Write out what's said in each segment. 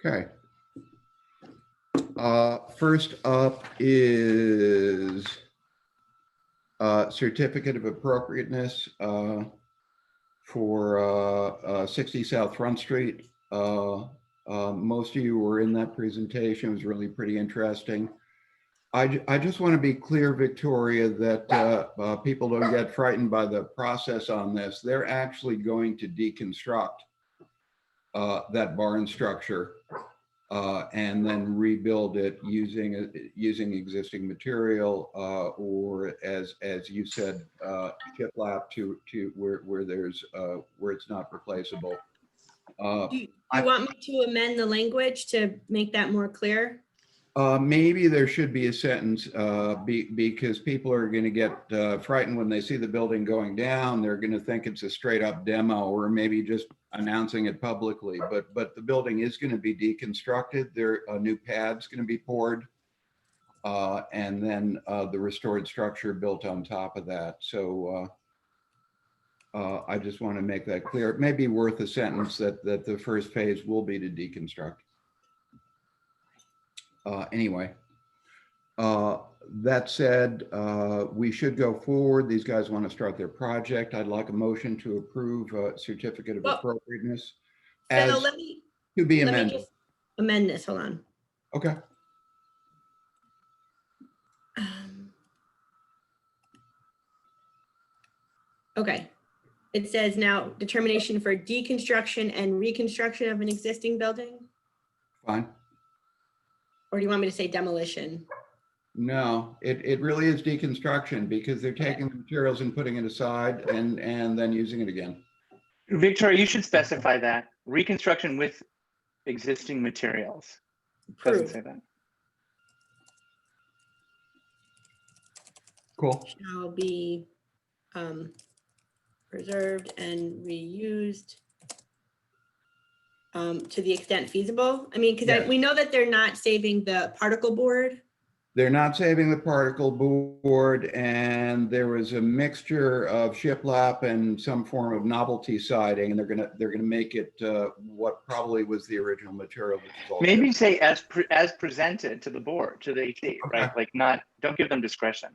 Okay. First up is certificate of appropriateness for 60 South Front Street. Most of you were in that presentation. It was really pretty interesting. I just want to be clear, Victoria, that people don't get frightened by the process on this. They're actually going to deconstruct that barn structure and then rebuild it using existing material or as you said, shiplap to where there's where it's not replaceable. Do you want me to amend the language to make that more clear? Maybe there should be a sentence because people are going to get frightened when they see the building going down. They're going to think it's a straight up demo or maybe just announcing it publicly. But the building is going to be deconstructed. There a new pad's going to be poured, and then the restored structure built on top of that. So I just want to make that clear. It may be worth a sentence that the first phase will be to deconstruct. Anyway, that said, we should go forward. These guys want to start their project. I'd like a motion to approve a certificate of appropriateness as So let me just amend this. Hold on. Okay. Okay. It says now determination for deconstruction and reconstruction of an existing building. Fine. Or do you want me to say demolition? No, it really is deconstruction because they're taking the materials and putting it aside and then using it again. Victoria, you should specify that. Reconstruction with existing materials. Doesn't say that. Cool. Shall be preserved and reused to the extent feasible. I mean, because Yes. we know that they're not saving the particle board. They're not saving the particle board, and there was a mixture of shiplap and some form of novelty siding, and they're gonna make it what probably was the original material. Maybe say as presented to the board, to the HC, okay. Right? Like don't give them discretion.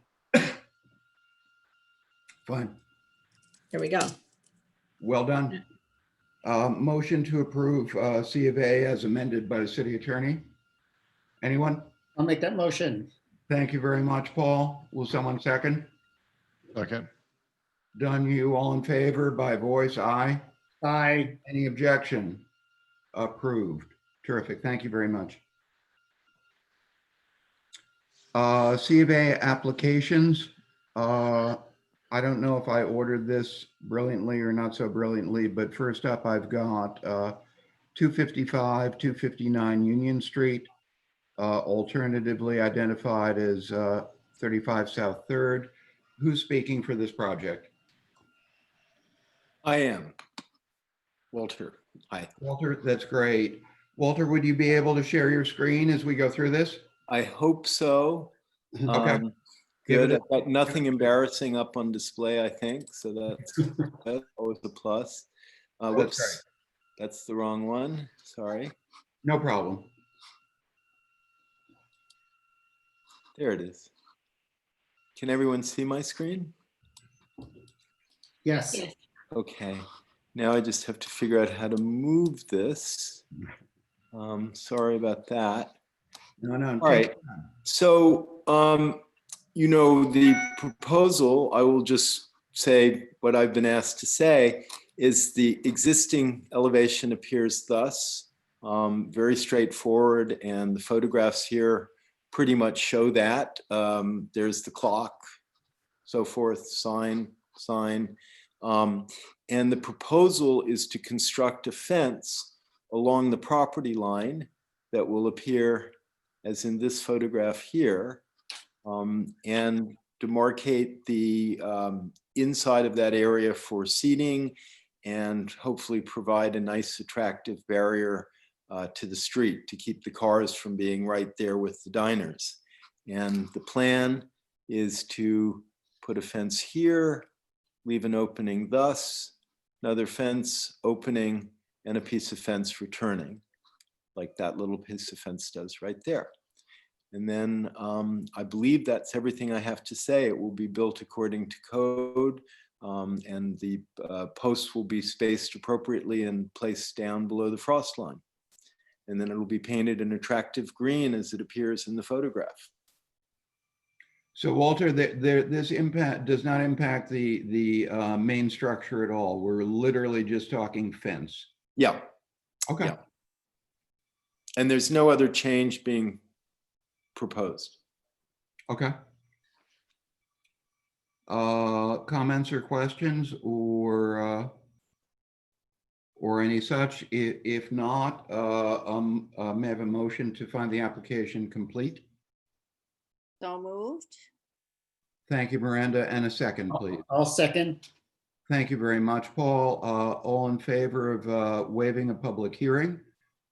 Fine. There we go. Well done. Motion to approve C of A as amended by the city attorney. Anyone? I'll make that motion. Thank you very much, Paul. Will someone second? Second. Done. You all in favor by voice? Aye. Aye. Any objection? Approved. Terrific. Thank you very much. C of A applications. I don't know if I ordered this brilliantly or not so brilliantly, but first up I've got 255, 259 Union Street, alternatively identified as 35 South 3rd. Who's speaking for this project? I am. Walter. Hi. Walter, that's great. Walter, would you be able to share your screen as we go through this? I hope so. Okay. Good. I've got nothing embarrassing up on display, I think. So that's always a plus. Whoops. That's, that's the wrong one. Sorry. No problem. There it is. Can everyone see my screen? Yes. Okay. Now I just have to figure out how to move this. Sorry about that. No. All right. So, you know, the proposal, I will just say what I've been asked to say, is the existing elevation appears thus, very straightforward, and the photographs here pretty much show that. There's the clock, so forth, sign. And the proposal is to construct a fence along the property line that will appear as in this photograph here, and demarcate the inside of that area for seating and hopefully provide a nice attractive barrier to the street to keep the cars from being right there with the diners. And the plan is to put a fence here, leave an opening thus, another fence opening, and a piece of fence returning. like that little piece of fence does right there. And then I believe that's everything I have to say. It will be built according to code, and the posts will be spaced appropriately and placed down below the frost line. And then it will be painted an attractive green as it appears in the photograph. So Walter, this impact does not impact the main structure at all. We're literally just talking fence. Yeah, Okay. Yeah. And there's no other change being proposed. Okay. Comments or questions or any such? If not, may I have a motion to find the application complete? So moved. Thank you, Miranda, and a second, please. I'll second. Thank you very much, Paul. All in favor of waiving a public hearing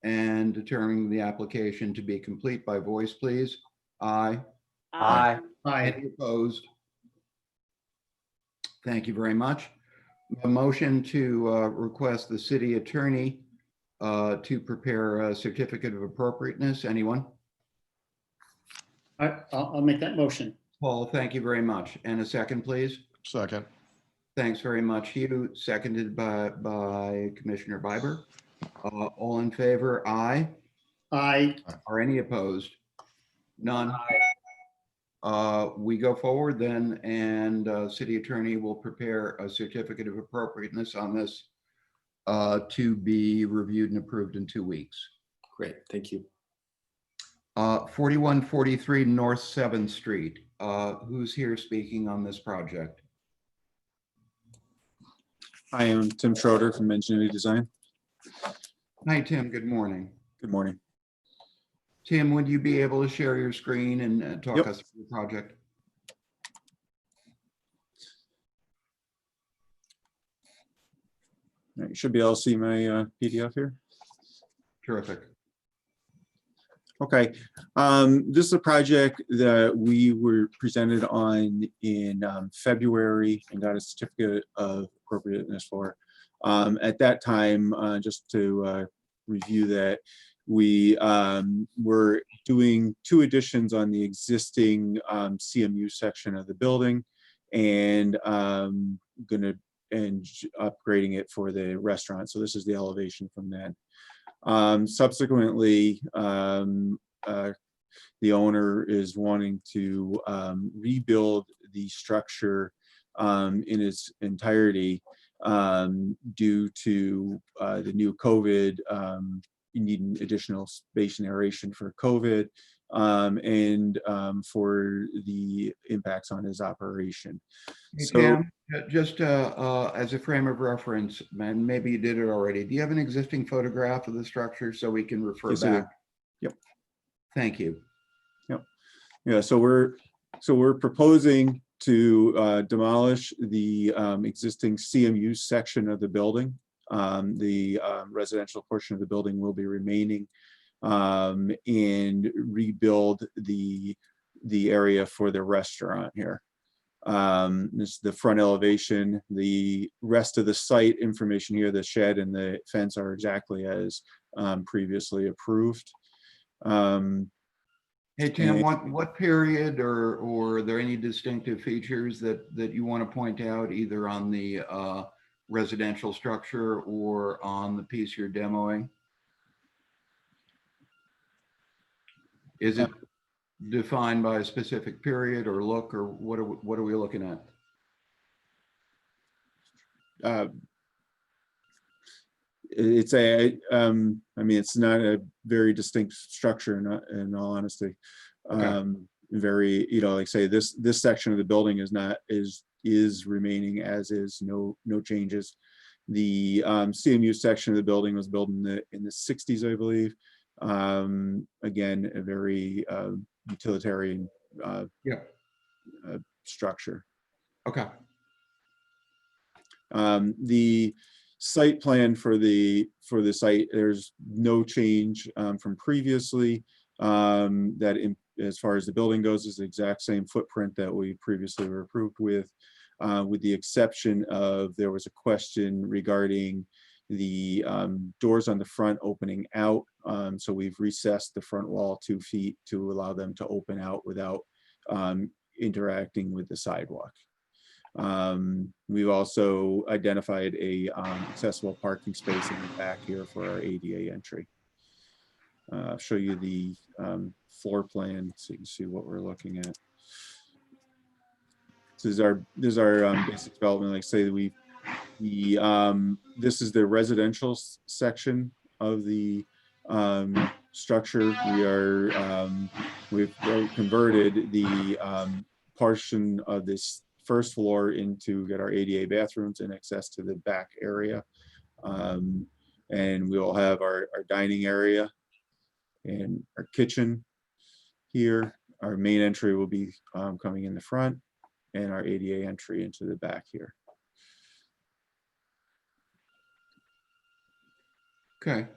and determining the application to be complete by voice, please? Aye. Aye. Aye. Any opposed? Thank you very much. A motion to request the city attorney to prepare a certificate of appropriateness. Anyone? I'll make that motion. Paul, thank you very much. And a second, please. Second. Thanks very much, Hugh. Seconded by Commissioner Biber. All in favor? Aye. Aye. Are any opposed? None. We go forward then, and city attorney will prepare a certificate of appropriateness on this to be reviewed and approved in 2 weeks. Great, thank you. 4143 North 7th Street. Who's here speaking on this project? I am Tim Schroeder from Engineering Design. Hi, Tim. Good morning. Good morning. Tim, would you be able to share your screen and talk Yep. us through the project? All right, you should be able to see my PDF here. Terrific. Okay, this is a project that we were presented on in February and got a certificate of appropriateness for. At that time, just to review that, we were doing 2 additions on the existing CMU section of the building and upgrading it for the restaurant. So this is the elevation from that. Subsequently, the owner is wanting to rebuild the structure in its entirety due to the new COVID, needing additional space and aeration for COVID and for the impacts on his operation. Hey, So- Tim, just as a frame of reference, and maybe you did it already, do you have an existing photograph of the structure so we can refer Yes, I do. back? Yep. Thank you. Yeah, so we're proposing to demolish the existing CMU section of the building. The residential portion of the building will be remaining and rebuild the area for the restaurant here. This is the front elevation. The rest of the site information here, the shed and the fence are exactly as previously approved. Hey, Tim, And- what period or are there any distinctive features that you want to point out either on the residential structure or on the piece you're demoing? Is it defined by a specific period or look, or what are we looking at? It's I mean, it's not a very distinct structure in all honesty. Okay. Very, like say this section of the building is remaining as is, no changes. The CMU section of the building was built in the 60s, I believe. Again, a very utilitarian structure. Okay. The site plan for the site, there's no change from previously. As far as the building goes, is the exact same footprint that we previously were approved with the exception of there was a question regarding the doors on the front opening out. So we've recessed the front wall 2 feet to allow them to open out without interacting with the sidewalk. We've also identified a accessible parking space in the back here for our ADA entry. I'll show you the floor plan so you can see what we're looking at. This is our basic development. Like say this is the residential section of the structure. We've converted the portion of this first floor into get our ADA bathrooms and access to the back area. And we'll have our dining area and our kitchen here. Our main entry will be coming in the front, and our ADA entry into the back here. Okay.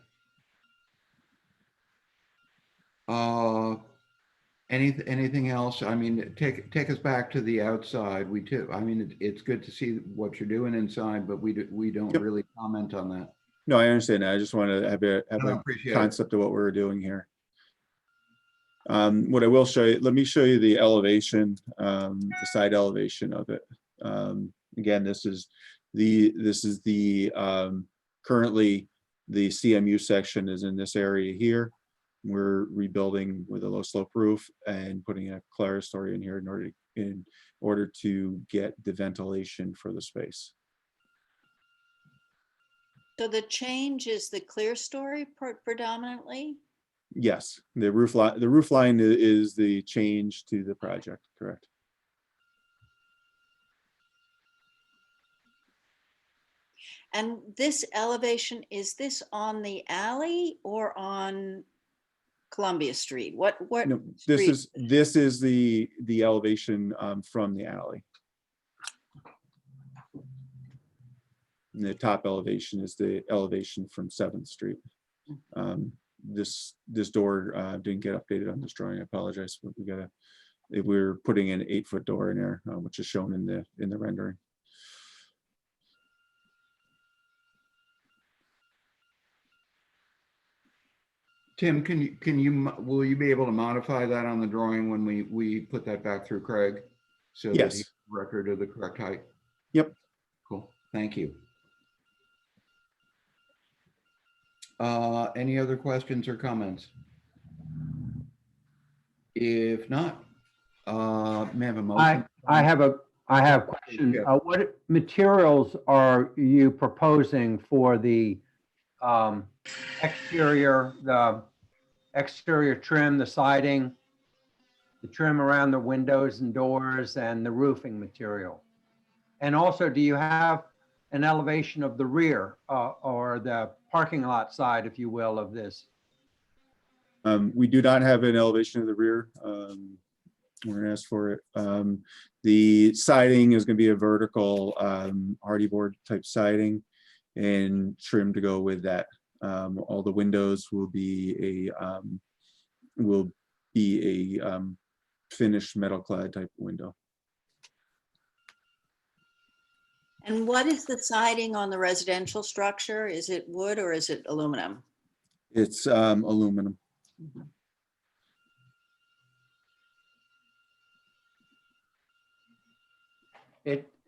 Anything else? I mean, take us back to the outside. I mean, it's good to see what you're doing inside, but we don't Yep. really comment on that. No, I understand that. I just want to have I a appreciate it. concept of what we're doing here. What I will show you, let me show you the elevation, the side elevation of it. Again, this is the currently the CMU section is in this area here. We're rebuilding with a low slope roof and putting a clerestory in here in order to get the ventilation for the space. So the change is the clear story predominantly? Yes, the roof line is the change to the project, correct? And this elevation, is this on the alley or on Columbia Street? What No, this street? is the elevation from the alley. And the top elevation is the elevation from 7th Street. This door didn't get updated on this drawing. I apologize, but we're putting an 8-foot door in there, which is shown in the rendering. Tim, will you be able to modify that on the drawing when we put that back through Craig? So that Yes. he record of the correct height? Yep. Cool, thank you. Any other questions or comments? If not, may I have a motion? I have a question. Yeah. What materials are you proposing for the exterior trim, the siding, the trim around the windows and doors, and the roofing material? And also, do you have an elevation of the rear or the parking lot side, if you will, of this? We do not have an elevation of the rear. We're gonna ask for it. The siding is gonna be a vertical hardy board type siding and trim to go with that. All the windows will be a finished metal clad type window. And what is the siding on the residential structure? Is it wood or is it aluminum? It's aluminum.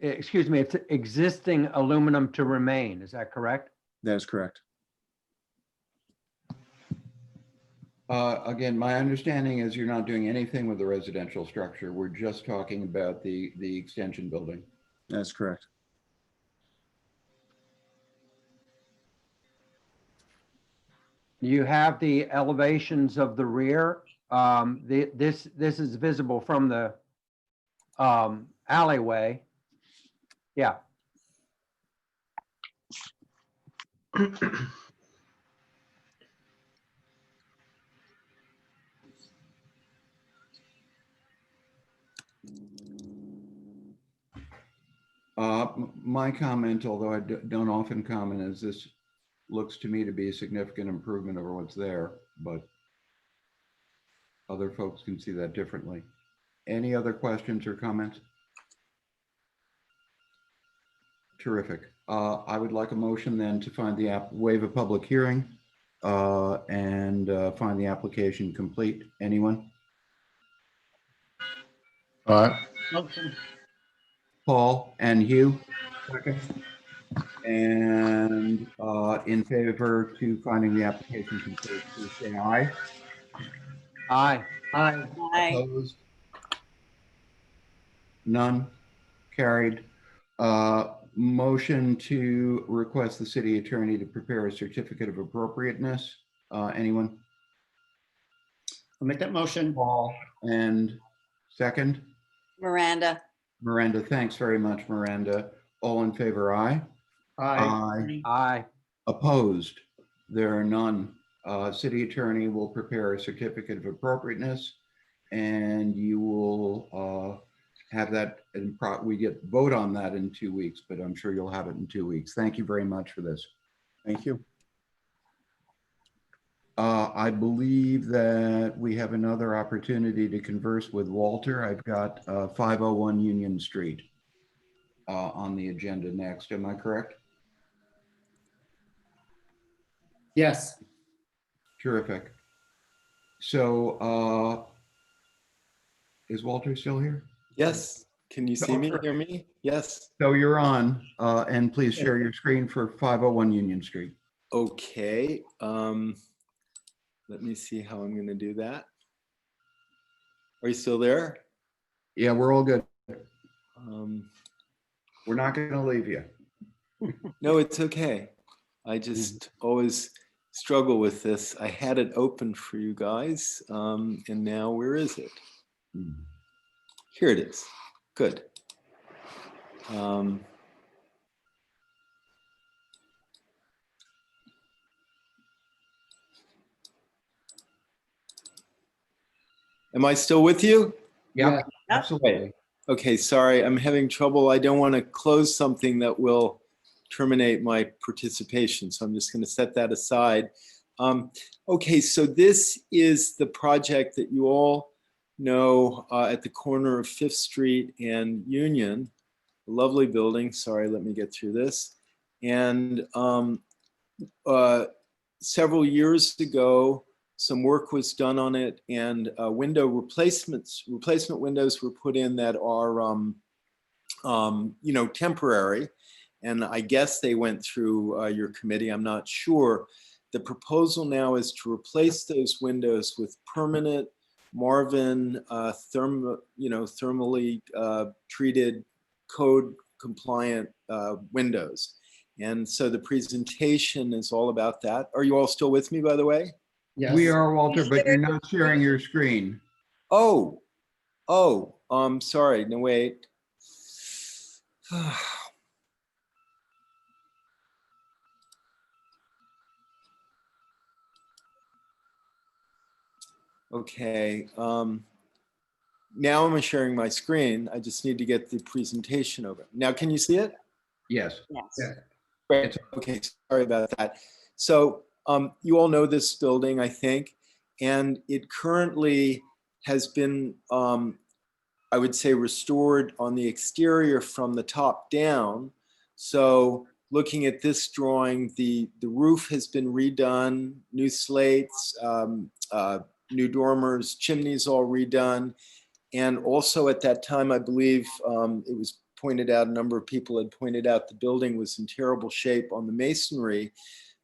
Excuse me, it's existing aluminum to remain, is that correct? That is correct. Again, my understanding is you're not doing anything with the residential structure. We're just talking about the extension building. That's correct. You have the elevations of the rear. This is visible from the alleyway. Yeah. My comment, although I don't often comment, is this looks to me to be a significant improvement over what's there, but other folks can see that differently. Any other questions or comments? Terrific. I would like a motion then to find the waive a public hearing and find the application complete. Anyone? Motion. Paul and Hugh? Second. And in favor to finding the application complete, please say aye. Aye. Aye. Aye. Opposed? None? Carried. Motion to request the city attorney to prepare a certificate of appropriateness. Anyone? I'll make that motion. Paul and second? Miranda. Miranda, thanks very much, Miranda. All in favor, aye? Aye. Aye. Opposed? There are none. City attorney will prepare a certificate of appropriateness and you will have that, and we get vote on that in 2 weeks, but I'm sure you'll have it in 2 weeks. Thank you very much for this. Thank you. I believe that we have another opportunity to converse with Walter. I've got 501 Union Street on the agenda next. Am I correct? Yes. Terrific. So is Walter still here? Yes. Can you see me, sure. hear me? Yes. So you're on, and please share your screen for 501 Union Street. Okay. Let me see how I'm going to do that. Are you still there? Yeah, we're all good. Um, We're not going to leave you. no, it's okay. I just always struggle with this. I had it open for you guys, and now where is it? Here it is. Good. Am I still with you? Yeah, Yeah. absolutely. Okay, sorry, I'm having trouble. I don't want to close something that will terminate my participation, so I'm just going to set that aside. Okay, so this is the project that you all know at the corner of 5th Street and Union. A lovely building. Sorry, let me get through this. And several years ago, some work was done on it, and window replacement windows were put in that are, you know, temporary. And I guess they went through your committee. I'm not sure. The proposal now is to replace those windows with permanent Marvin thermally treated code compliant windows. And so the presentation is all about that. Are you all still with me, by the way? Yes. We are, Walter, but you're not sharing your screen. Oh, sorry. No, wait. Okay. Now I'm sharing my screen. I just need to get the presentation over. Now, can you see it? Yes. Yes. Yeah. Great. Okay, sorry about that. So you all know this building, I think, and it currently has been, I would say, restored on the exterior from the top down. So looking at this drawing, the roof has been redone, new slates, new dormers, chimneys all redone. And also at that time, I believe it was pointed out, a number of people had pointed out the building was in terrible shape on the masonry.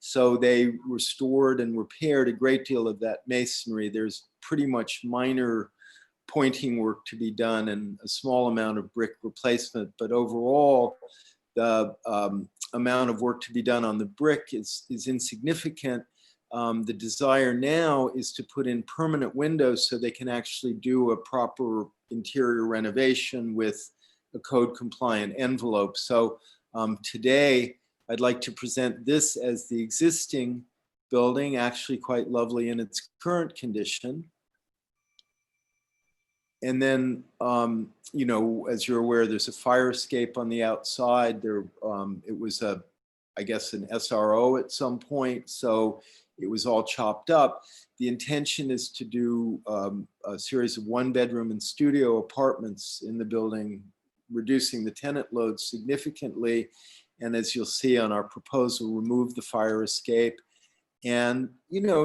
So they restored and repaired a great deal of that masonry. There's pretty much minor pointing work to be done and a small amount of brick replacement. But overall, the amount of work to be done on the brick is insignificant. The desire now is to put in permanent windows so they can actually do a proper interior renovation with a code compliant envelope. So today I'd like to present this as the existing building, actually quite lovely in its current condition. And then, you know, as you're aware, there's a fire escape on the outside. There, it was I guess an SRO at some point, so it was all chopped up. The intention is to do a series of 1-bedroom and studio apartments in the building, reducing the tenant load significantly. And as you'll see on our proposal, remove the fire escape and,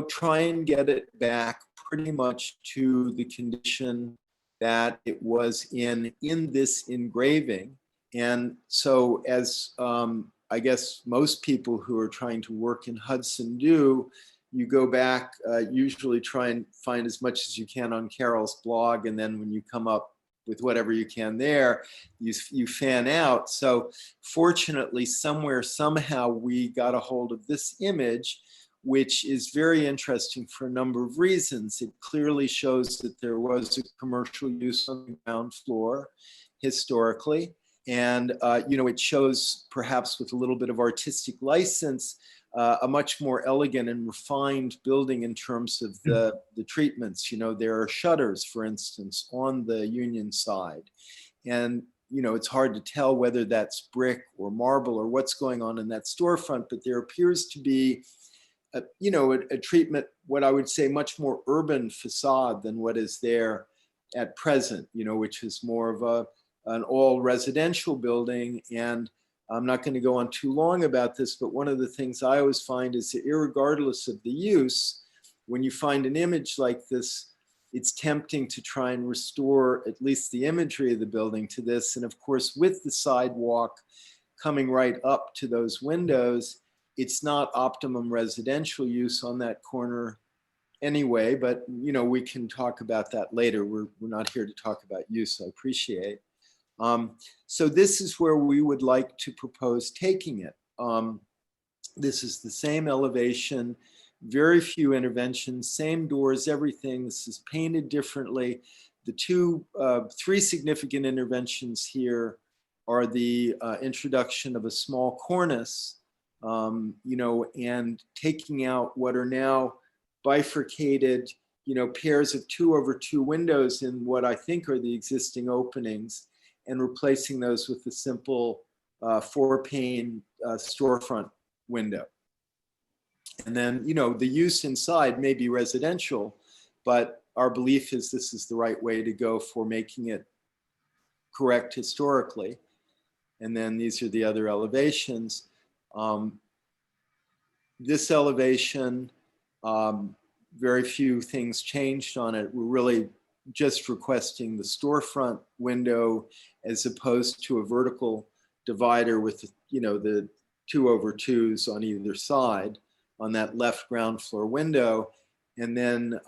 try and get it back pretty much to the condition that it was in this engraving. And so as I guess most people who are trying to work in Hudson do, you go back, usually try and find as much as you can on Carol's blog. And then when you come up with whatever you can there, you fan out. So fortunately, somewhere, somehow, we got a hold of this image, which is very interesting for a number of reasons. It clearly shows that there was a commercial use on the ground floor historically. And, it shows, perhaps with a little bit of artistic license, a much more elegant and refined building in terms of the treatments. There are shutters, for instance, on the Union side. And, it's hard to tell whether that's brick or marble or what's going on in that storefront, but there appears to be a treatment, what I would say, much more urban facade than what is there at present, which is more of an all residential building. And I'm not going to go on too long about this, but one of the things I always find is that irregardless of the use, when you find an image like this, it's tempting to try and restore at least the imagery of the building to this. And of course, with the sidewalk coming right up to those windows, it's not optimum residential use on that corner anyway, but we can talk about that later. We're not here to talk about use, I appreciate. So this is where we would like to propose taking it. This is the same elevation, very few interventions, same doors, everything. This is painted differently. The three significant interventions here are the introduction of a small cornice, and taking out what are now bifurcated, pairs of 2/2 windows in what I think are the existing openings, and replacing those with a simple 4-pane storefront window. And then, the use inside may be residential, but our belief is this is the right way to go for making it correct historically. And then these are the other elevations. This elevation, very few things changed on it. We're really just requesting the storefront window as opposed to a vertical divider with, the 2/2s on either side on that left ground floor window. And then,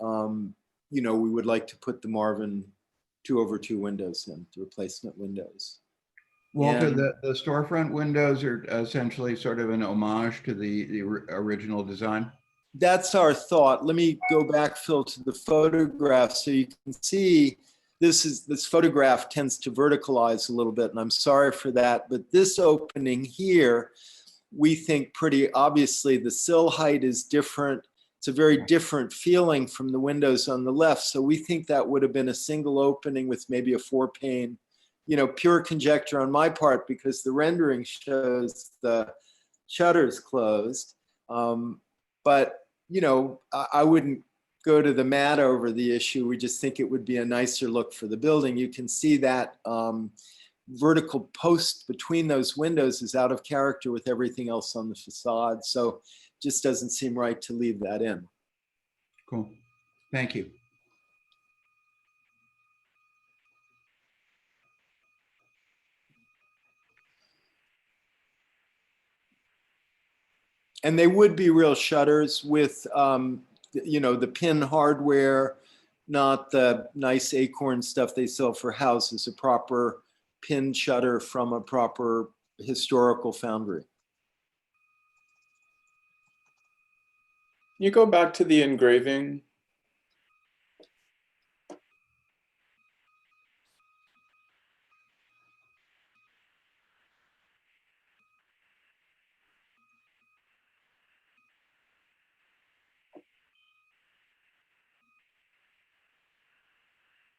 we would like to put the Marvin 2/2 windows in, the replacement windows. Walter, And- the storefront windows are essentially sort of an homage to the original design. That's our thought. Let me go back, Phil, to the photograph so you can see this photograph tends to verticalize a little bit, and I'm sorry for that. But this opening here, we think pretty obviously the sill height is different. It's a very different feeling from the windows on the left. So we think that would have been a single opening with maybe a 4-pane, pure conjecture on my part because the rendering shows the shutters closed. But I wouldn't go to the mat over the issue. We just think it would be a nicer look for the building. You can see that vertical post between those windows is out of character with everything else on the facade. So just doesn't seem right to leave that in. Cool. Thank you. And they would be real shutters with, the pin hardware, not the nice acorn stuff they sell for houses, a proper pin shutter from a proper historical foundry. You go back to the engraving.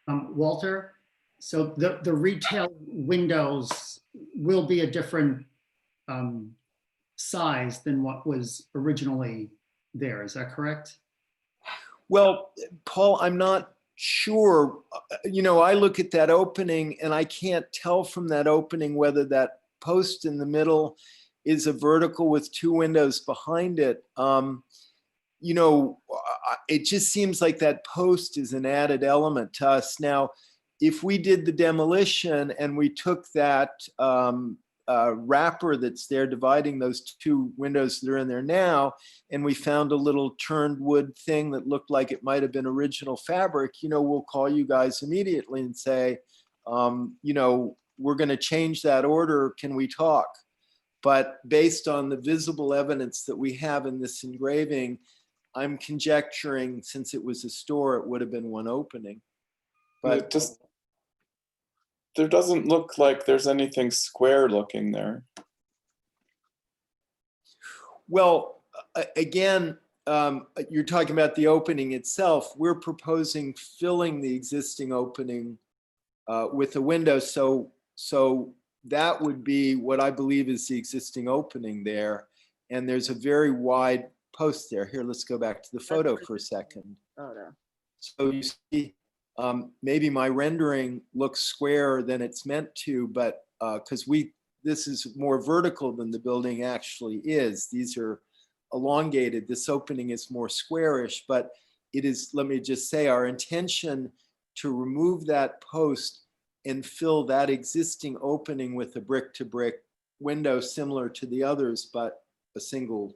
Walter, so the retail windows will be a different size than what was originally there. Is that correct? Well, Paul, I'm not sure. I look at that opening and I can't tell from that opening whether that post in the middle is a vertical with 2 windows behind it. You know, it just seems like that post is an added element to us. Now, if we did the demolition and we took that wrapper that's there dividing those 2 windows that are in there now, and we found a little turned wood thing that looked like it might have been original fabric, you know, we'll call you guys immediately and say, you know, we're going to change that order. Can we talk? But based on the visible evidence that we have in this engraving, I'm conjecturing, since it was a store, it would have been one opening. But there doesn't look like there's anything square looking there. well, again, you're talking about the opening itself. We're proposing filling the existing opening with a window. So that would be what I believe is the existing opening there. And there's a very wide post there. Here, let's go back to the photo for a second. So you see, maybe my rendering looks squarer than it's meant to, but because this is more vertical than the building actually is. These are elongated. This opening is more squarish, but it is, let me just say, our intention to remove that post and fill that existing opening with a brick-to-brick window similar to the others, but a single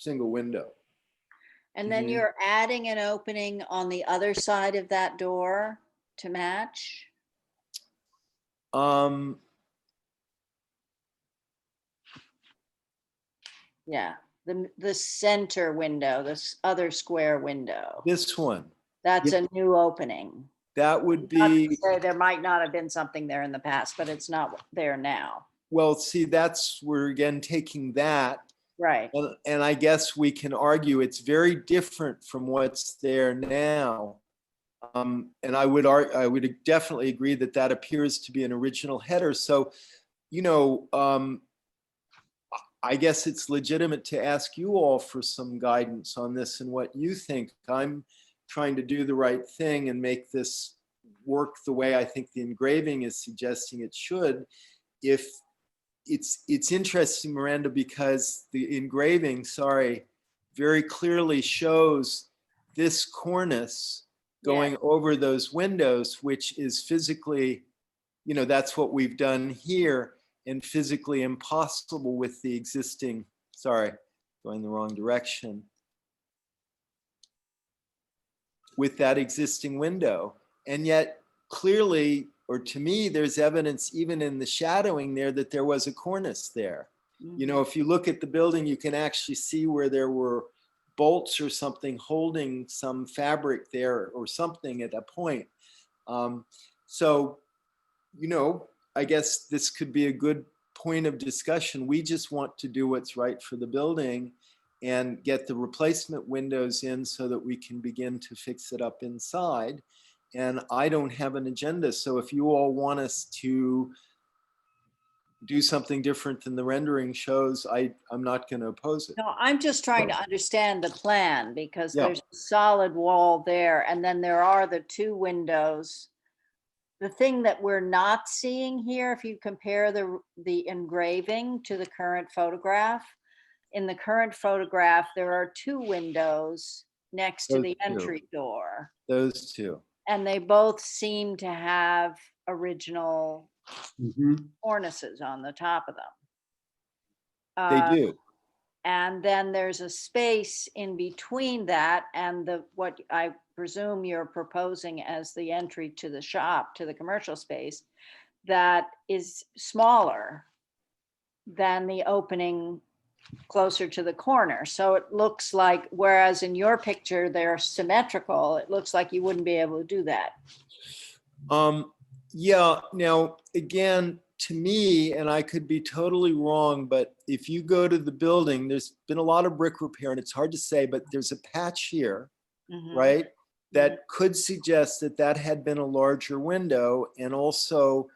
window. And then you're adding an opening on the other side of that door to match? Yeah, the center window, this other square window. This one, That's yeah. a new opening. that would Not to be, say there might not have been something there in the past, but it's not there now. well, see, we're again taking that. Right. And I guess we can argue it's very different from what's there now. And I would definitely agree that that appears to be an original header. So, you know, I guess it's legitimate to ask you all for some guidance on this and what you think. I'm trying to do the right thing and make this work the way I think the engraving is suggesting it should. If it's interesting, Miranda, because the engraving, very clearly shows this cornice going over those windows, which is physically, you know, that's what we've done here, and physically impossible with the existing, going the wrong direction, with that existing window. And yet clearly, or to me, there's evidence even in the shadowing there that there was a cornice there. You know, if you look at the building, you can actually see where there were bolts or something holding some fabric there or something at a point. So, you know, I guess this could be a good point of discussion. We just want to do what's right for the building and get the replacement windows in so that we can begin to fix it up inside. And I don't have an agenda. So if you all want us to do something different than the rendering shows, I'm not going to oppose it. No, I'm just trying to understand the plan because Yeah. there's a solid wall there and then there are the 2 windows. The thing that we're not seeing here, if you compare the engraving to the current photograph, in the current photograph, there are 2 windows next to Those the 2. entry door. Those 2. And they both seem to have original cornices on the top of them. They do. And then there's a space in between that and what I presume you're proposing as the entry to the shop, to the commercial space, that is smaller than the opening closer to the corner. So it looks like, whereas in your picture, they're symmetrical, it looks like you wouldn't be able to do that. Yeah, now, again, to me, and I could be totally wrong, but if you go to the building, there's been a lot of brick repair and it's hard to say, but there's a patch here, right? That could suggest that that had been a larger window. And also,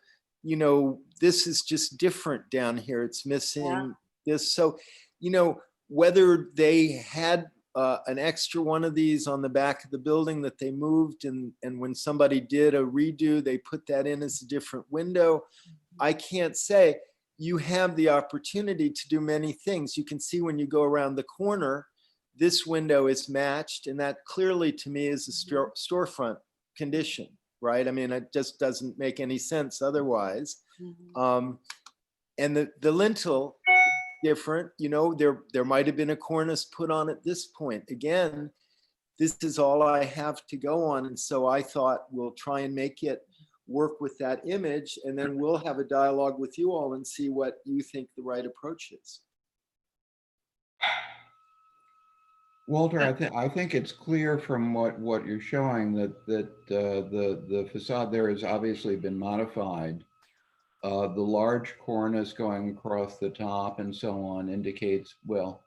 you know, this is just different down here. It's missing this. So, you know, whether they had an extra one of these on the back of the building that they moved and when somebody did a redo, they put that in as a different window. I can't say. you have the opportunity to do many things. You can see when you go around the corner, this window is matched, and that clearly to me is a storefront condition, right? I mean, it just doesn't make any sense otherwise. And the lintel, different, you know, there might have been a cornice put on at this point. Again, this is all I have to go on. And so I thought we'll try and make it work with that image, and then we'll have a dialogue with you all and see what you think the right approach is. Walter, I think it's clear from what you're showing that the facade there has obviously been modified. The large cornice going across the top and so on indicates, well,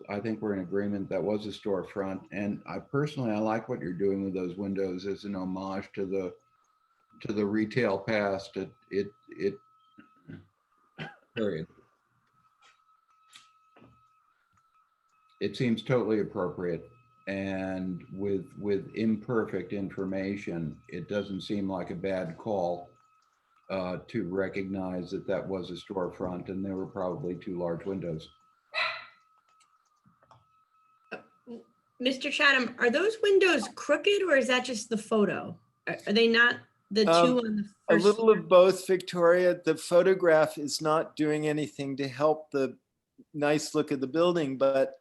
I think we're in agreement that was a storefront. And I like what you're doing with those windows as an homage to the retail past. Period. It seems totally appropriate, and with imperfect information, it doesn't seem like a bad call to recognize that that was a storefront and there were probably 2 large windows. Mr. Chatham, are those windows crooked or is that just the photo? Are they not the two on the A first little floor? of both, Victoria. The photograph is not doing anything to help the nice look of the building, but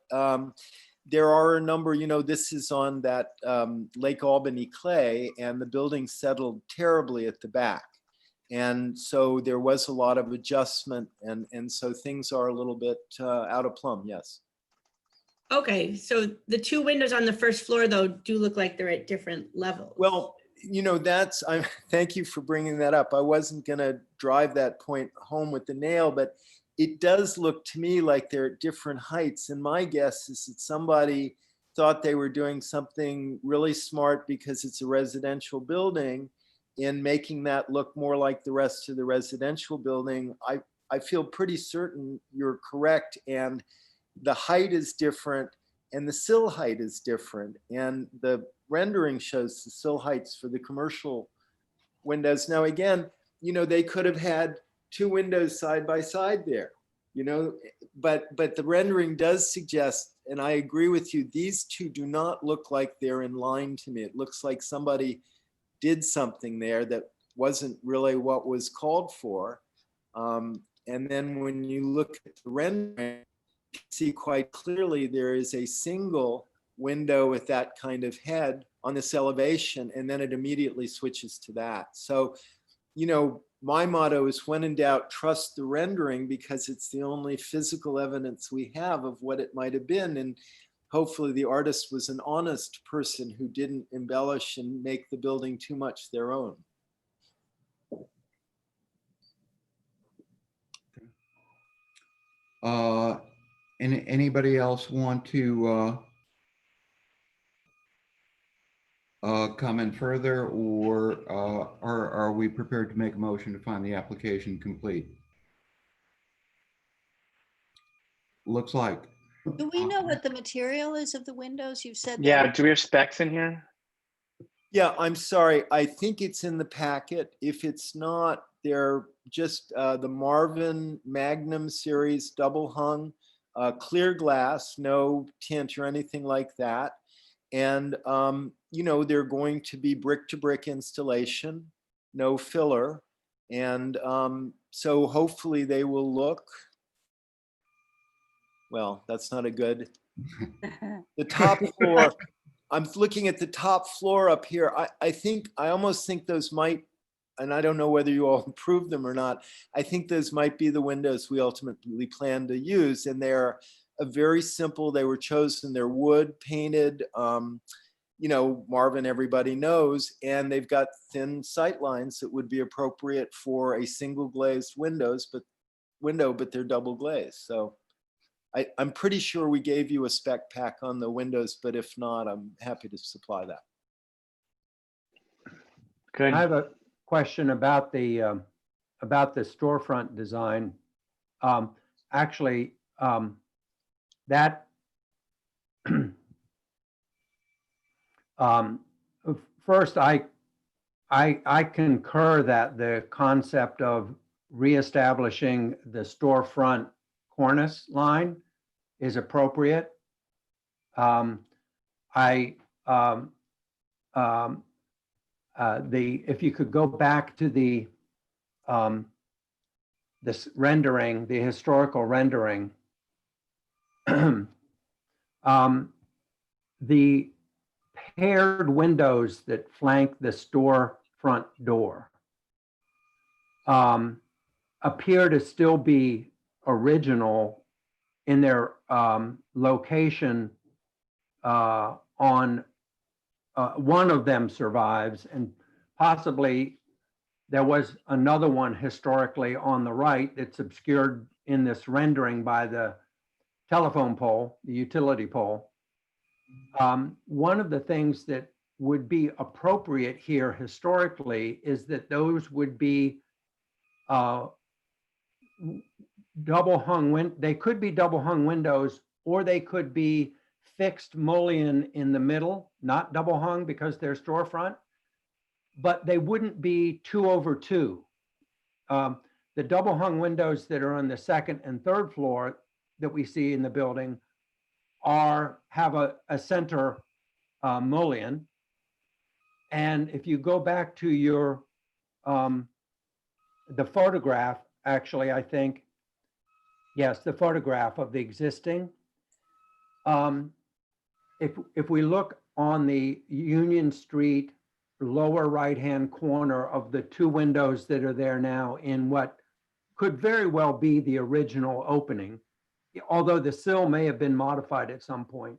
there are a number, you know, this is on that Lake Albany clay, and the building settled terribly at the back. And so there was a lot of adjustment, and so things are a little bit out of plumb, yes. Okay, so the 2 windows on the first floor though do look like they're at different levels. Well, you know, thank you for bringing that up. I wasn't gonna drive that point home with the nail, but it does look to me like they're at different heights. And my guess is that somebody thought they were doing something really smart because it's a residential building in making that look more like the rest of the residential building. I feel pretty certain you're correct. And the height is different and the sill height is different. And the rendering shows the sill heights for the commercial windows. Now, again, you know, they could have had 2 windows side by side there, you know, but the rendering does suggest, and I agree with you, these 2 do not look like they're in line to me. It looks like somebody did something there that wasn't really what was called for. And then when you look at the rendering, you see quite clearly there is a single window with that kind of head on this elevation, and then it immediately switches to that. So, you know, my motto is, when in doubt, trust the rendering, because it's the only physical evidence we have of what it might have been. And hopefully the artist was an honest person who didn't embellish and make the building too much their own. Anybody else want to comment further, or are we prepared to make a motion to find the application complete? Looks like. Do we know what the material is of the windows? You said. Yeah, do we have specs in here? Yeah, I'm sorry. I think it's in the packet. If it's not, they're just the Marvin Magnum series double hung, clear glass, no tint or anything like that. And, you know, they're going to be brick to brick installation, no filler. And so hopefully they will look, well, that's not a good, the top floor. I'm looking at the top floor up here. I almost think those might, and I don't know whether you all approve them or not, I think those might be the windows we ultimately plan to use. And they're a very simple, they were chosen, they're wood painted, you know, Marvin, everybody knows, and they've got thin sight lines that would be appropriate for a single glazed window, but they're double glazed. So I'm pretty sure we gave you a spec pack on the windows, but if not, I'm happy to supply that. Good. I have a question about the storefront design. Actually, that first, I concur that the concept of reestablishing the storefront cornice line is appropriate. If you could go back to this rendering, the historical rendering, the paired windows that flank the storefront door appear to still be original in their location on one of them survives, and possibly there was another one historically on the right that's obscured in this rendering by the telephone pole, the utility pole. One of the things that would be appropriate here historically is that those would be double hung, they could be double hung windows, or they could be fixed mullion in the middle, not double hung because they're storefront, but they wouldn't be 2 over 2. The double hung windows that are on the second and third floor that we see in the building have a center mullion. And if you go back to your the photograph, actually, I think, yes, the photograph of the existing. If we look on the Union Street lower right-hand corner of the 2 windows that are there now in what could very well be the original opening, although the sill may have been modified at some point.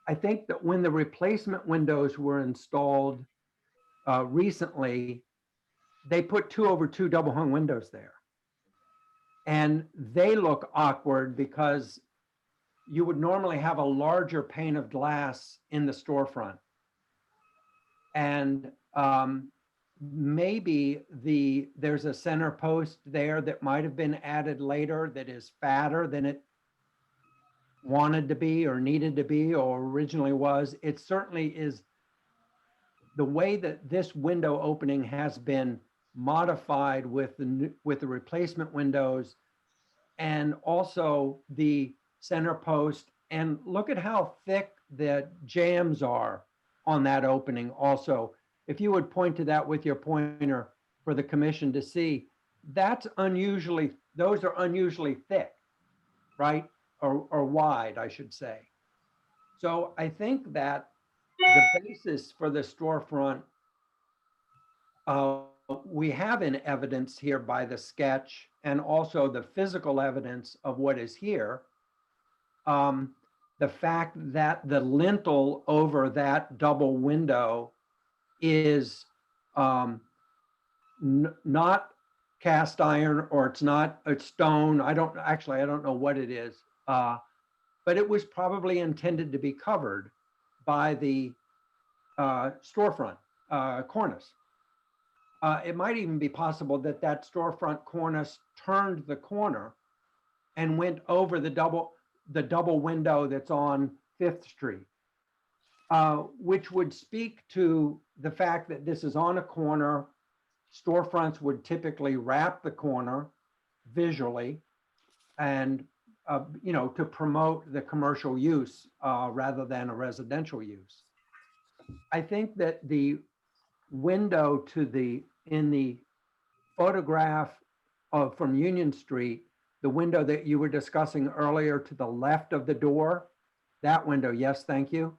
I think that when the replacement windows were installed recently, they put 2 over 2 double hung windows there. And they look awkward because you would normally have a larger pane of glass in the storefront. And maybe there's a center post there that might have been added later that is fatter than it wanted to be or needed to be or originally was. It certainly is the way that this window opening has been modified with the replacement windows, and also the center post. And look at how thick the jambs are on that opening also. If you would point to that with your pointer for the commission to see, those are unusually thick, right? Or wide, I should say. So I think that the basis for the storefront, we have in evidence here by the sketch and also the physical evidence of what is here. The fact that the lintel over that double window is not cast iron, or it's stone. I don't know what it is, but it was probably intended to be covered by the storefront cornice. It might even be possible that that storefront cornice turned the corner and went over the double window that's on 5th Street, which would speak to the fact that this is on a corner. Storefronts would typically wrap the corner visually and, to promote the commercial use rather than a residential use. I think that the window in the photograph from Union Street, the window that you were discussing earlier to the left of the door, that window, yes, thank you.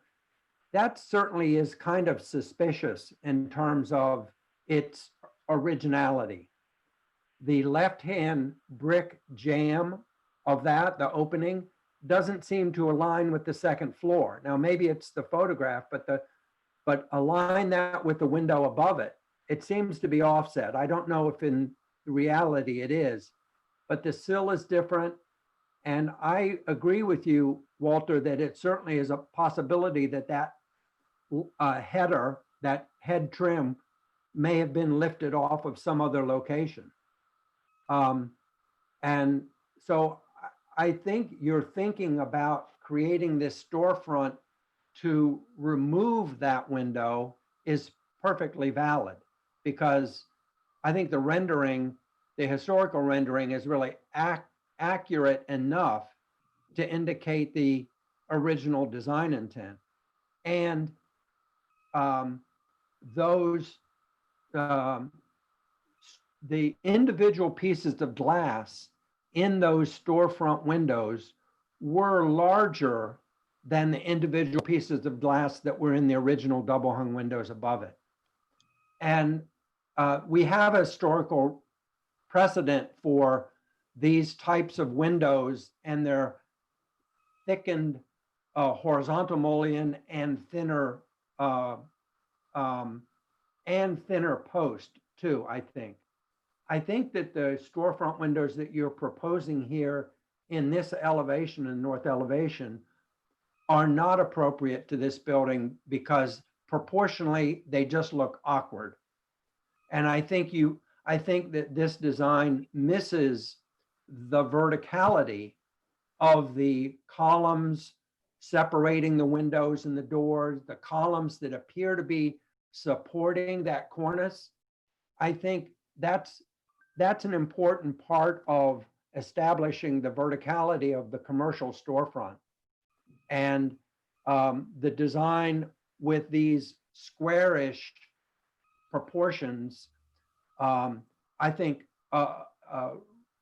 That certainly is kind of suspicious in terms of its originality. The left-hand brick jamb of that, the opening, doesn't seem to align with the second floor. Now, maybe it's the photograph, but align that with the window above it. It seems to be offset. I don't know if in reality it is, but the sill is different. And I agree with you, Walter, that it certainly is a possibility that header, that head trim, may have been lifted off of some other location. And so I think you're thinking about creating this storefront to remove that window is perfectly valid, because I think the rendering the historical rendering is really accurate enough to indicate the original design intent. And those, the individual pieces of glass in those storefront windows were larger than the individual pieces of glass that were in the original double hung windows above it. And we have a historical precedent for these types of windows and their thickened horizontal mullion and thinner post too, I think. I think that the storefront windows that you're proposing here in this elevation and north elevation are not appropriate to this building because proportionally they just look awkward. And I think that this design misses the verticality of the columns separating the windows and the doors, the columns that appear to be supporting that cornice. I think that's an important part of establishing the verticality of the commercial storefront. And the design with these squarish proportions, I think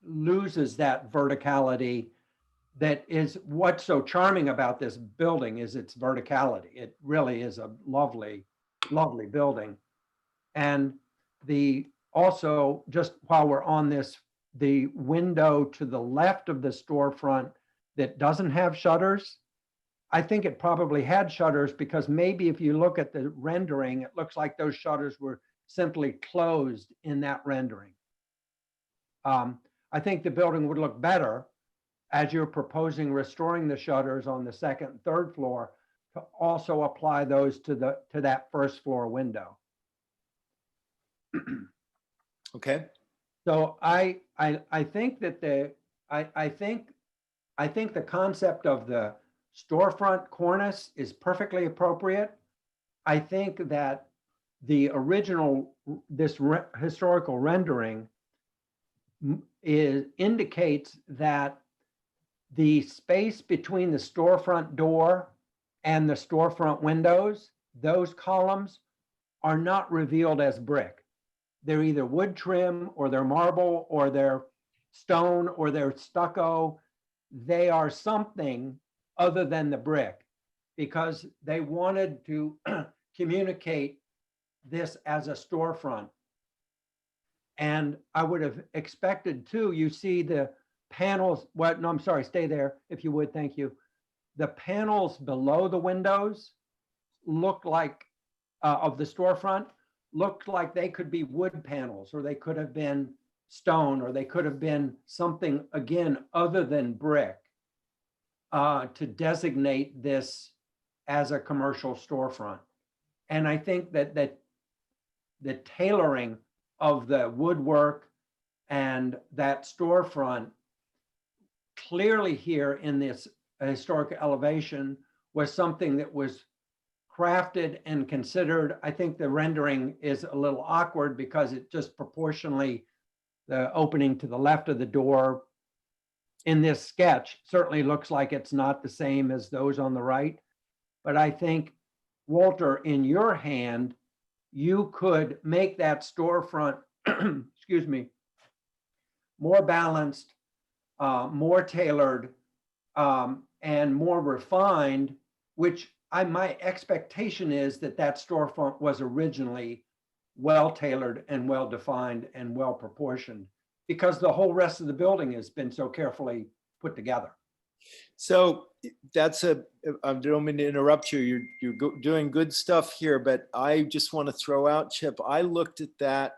loses that verticality. That is what's so charming about this building is its verticality. It really is a lovely, lovely building. And also, just while we're on this, the window to the left of the storefront that doesn't have shutters, I think it probably had shutters because maybe if you look at the rendering, it looks like those shutters were simply closed in that rendering. I think the building would look better as you're proposing restoring the shutters on the second and third floor to also apply those to that first floor window. Okay. So I think that I think the concept of the storefront cornice is perfectly appropriate. I think that the original, historical rendering indicates that the space between the storefront door and the storefront windows, those columns are not revealed as brick. They're either wood trim or they're marble or they're stone or they're stucco. They are something other than the brick because they wanted to communicate this as a storefront. And I would have expected too, you see the panels, no, I'm sorry, stay there if you would, thank you. The panels below the windows look like, of the storefront, looked like they could be wood panels or they could have been stone or they could have been something, again, other than brick to designate this as a commercial storefront. And I think that the tailoring of the woodwork and that storefront clearly here in this historic elevation was something that was crafted and considered. I think the rendering is a little awkward because it just proportionally, the opening to the left of the door in this sketch certainly looks like it's not the same as those on the right. But I think, Walter, in your hand, you could make that storefront, excuse me, more balanced, more tailored, and more refined, which my expectation is that that storefront was originally well-tailored and well-defined and well-proportioned because the whole rest of the building has been so carefully put together. So I don't mean to interrupt you. You're doing good stuff here, but I just want to throw out, Chip, I looked at that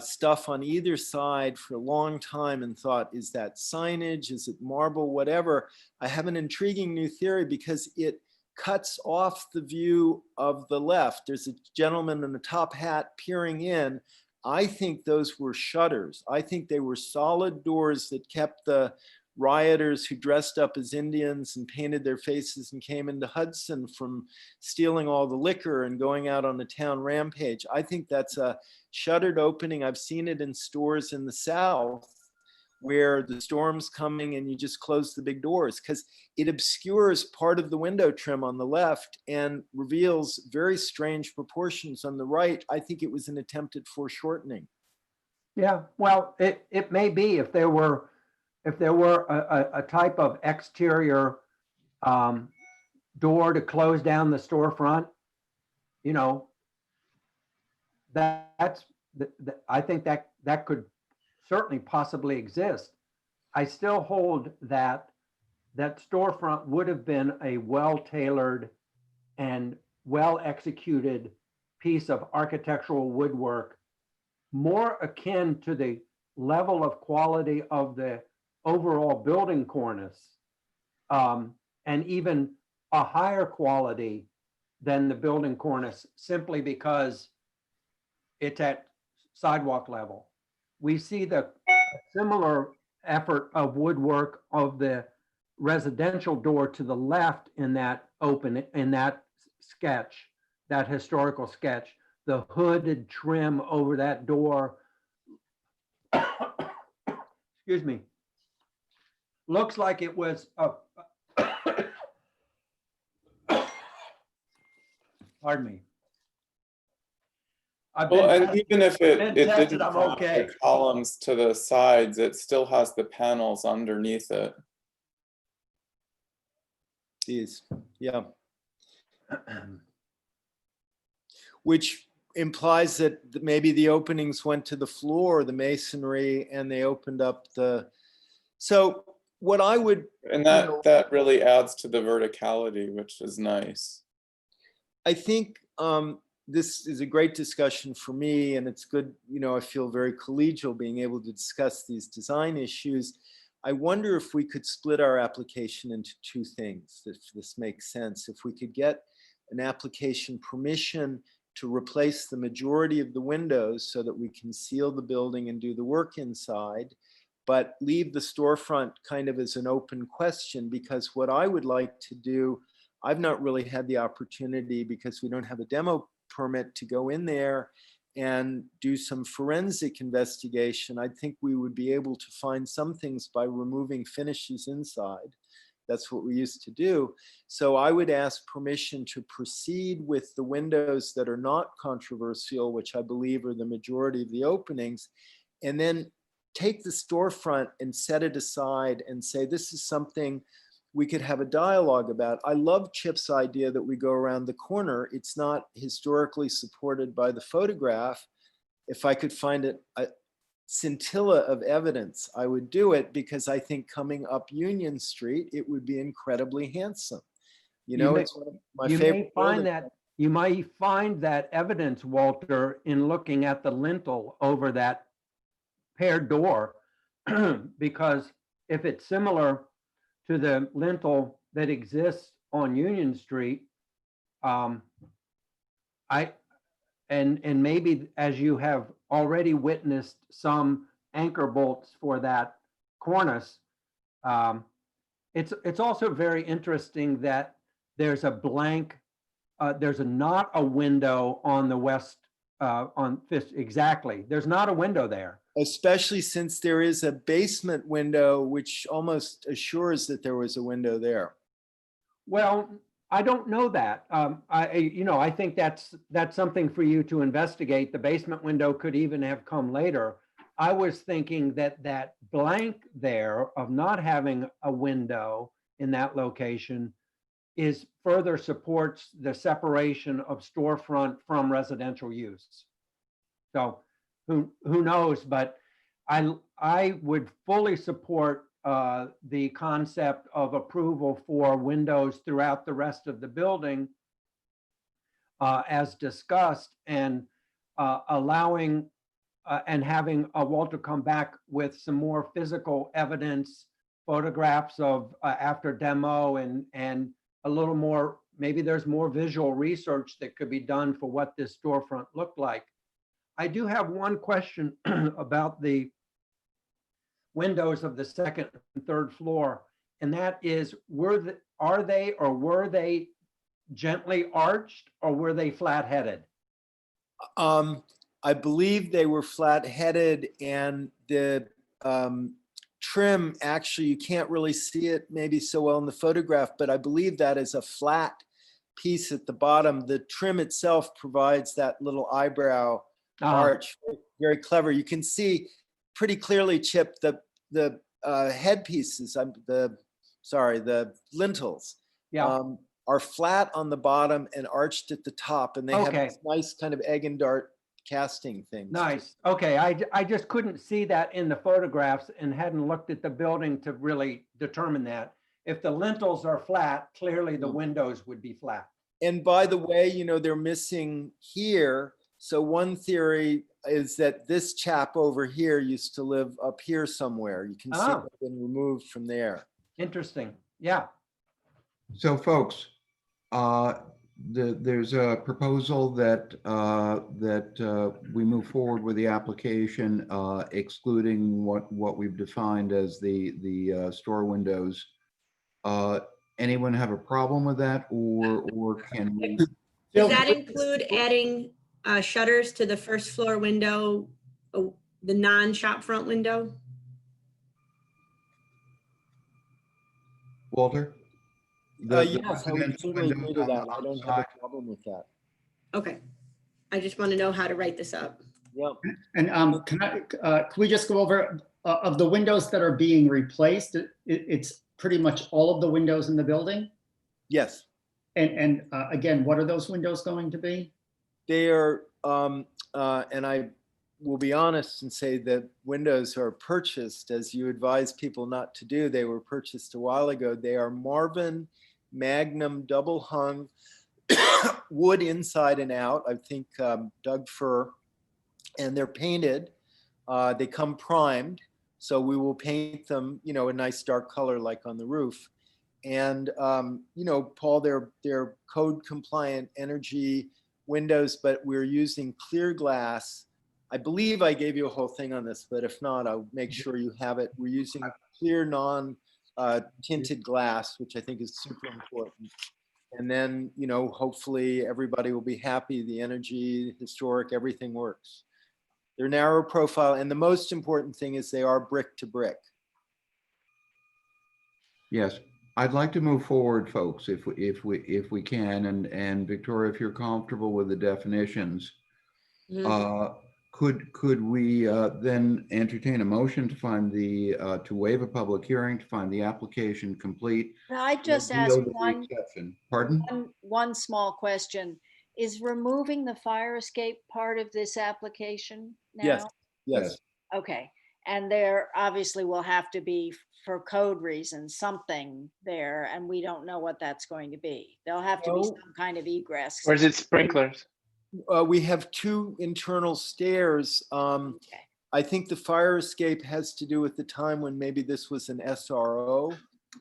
stuff on either side for a long time and thought, is that signage? Is it marble? Whatever. I have an intriguing new theory because it cuts off the view of the left. There's a gentleman in a top hat peering in. I think those were shutters. I think they were solid doors that kept the rioters who dressed up as Indians and painted their faces and came into Hudson from stealing all the liquor and going out on a town rampage. I think that's a shuttered opening. I've seen it in stores in the South where the storm's coming and you just close the big doors because it obscures part of the window trim on the left and reveals very strange proportions on the right. I think it was an attempt at foreshortening. Yeah, well, it may be if there were a type of exterior door to close down the storefront, you know, I think that could certainly possibly exist. I still hold that storefront would have been a well-tailored and well-executed piece of architectural woodwork, more akin to the level of quality of the overall building cornice, and even a higher quality than the building cornice, simply because it's at sidewalk level. We see the similar effort of woodwork of the residential door to the left in that sketch, that historical sketch. The hooded trim over that door, excuse me, looks like it was pardon me. Well, and even if it tested, didn't I'm have okay. the columns to the sides, it still has the panels underneath it. These, yeah. Which implies that maybe the openings went to the floor, the masonry, and they opened up the, so what I would, And that really adds to the verticality, which is nice. I think this is a great discussion for me, and it's good, you know, I feel very collegial being able to discuss these design issues. I wonder if we could split our application into two things, if this makes sense. If we could get an application permission to replace the majority of the windows so that we can seal the building and do the work inside, but leave the storefront kind of as an open question, because what I would like to do, I've not really had the opportunity because we don't have a demo permit to go in there and do some forensic investigation. I think we would be able to find some things by removing finishes inside. That's what we used to do. So I would ask permission to proceed with the windows that are not controversial, which I believe are the majority of the openings, and then take the storefront and set it aside and say, this is something we could have a dialogue about. I love Chip's idea that we go around the corner. It's not historically supported by the photograph. If I could find a scintilla of evidence, I would do it, because I think coming up Union Street, it would be incredibly handsome. You know, it's one of my favorite. You might find that evidence, Walter, in looking at the lintel over that paired door, because if it's similar to the lintel that exists on Union Street, and maybe, as you have already witnessed, some anchor bolts for that cornice, it's also very interesting that there's a blank, there's not a window on the west, on Fifth, exactly. There's not a window there. Especially since there is a basement window, which almost assures that there was a window there. Well, I don't know that. I think that's something for you to investigate. The basement window could even have come later. I was thinking that blank there of not having a window in that location is further supports the separation of storefront from residential use. So who knows, but I would fully support the concept of approval for windows throughout the rest of the building as discussed, and allowing and having Walter come back with some more physical evidence, photographs of after demo, and a little more, maybe there's more visual research that could be done for what this storefront looked like. I do have one question about the windows of the second and third floor. And that is, are they or were they gently arched or were they flat-headed? I believe they were flat-headed, and the trim, actually, you can't really see it maybe so well in the photograph, but I believe that is a flat piece at the bottom. The trim itself provides that little eyebrow arch. Very clever. You can see pretty clearly, Chip, the headpieces, the lintels. Yeah. Are flat on the bottom and arched at the top, and they have Okay. this nice kind of egg and dart casting things. Nice. Okay, I just couldn't see that in the photographs and hadn't looked at the building to really determine that. If the lintels are flat, clearly the windows would be flat. And by the way, they're missing here. So one theory is that this chap over here used to live up here somewhere. You can see Oh. it's been removed from there. Interesting. Yeah. So folks, there's a proposal that we move forward with the application, excluding what we've defined as the store windows. Anyone have a problem with that, or can we? Does that include adding shutters to the first floor window, the non-shop front window? Walter? Yes, I would certainly agree to that. I don't have a problem with that. Okay. I just want to know how to write this up. Yeah. And can we just go over of the windows that are being replaced? It's pretty much all of the windows in the building. Yes. And again, what are those windows going to be? They are, and I will be honest and say that windows are purchased, as you advise people not to do. They were purchased a while ago. They are Marvin Magnum double hung wood inside and out. I think Doug fir, and they're painted. They come primed, so we will paint them, a nice dark color like on the roof. And Paul, they're code compliant energy windows, but we're using clear glass. I believe I gave you a whole thing on this, but if not, I'll make sure you have it. We're using clear non-tinted glass, which I think is super important. And then, hopefully everybody will be happy. The energy, historic, everything works. They're narrow profile. And the most important thing is they are brick to brick. Yes, I'd like to move forward, folks, if we can, and Victoria, if you're comfortable with the definitions, could we then entertain a motion to find to waive a public hearing, to find the application complete? Can I just with ask the exception. Pardon? one small question? Is removing the fire escape part of this application now? Yes. Yes. Okay, and there obviously will have to be, for code reasons, something there, and we don't know what that's going to be. There'll have to be No. some kind of egress. Or is it sprinklers? We have two internal stairs. Okay. I think the fire escape has to do with the time when maybe this was an SRO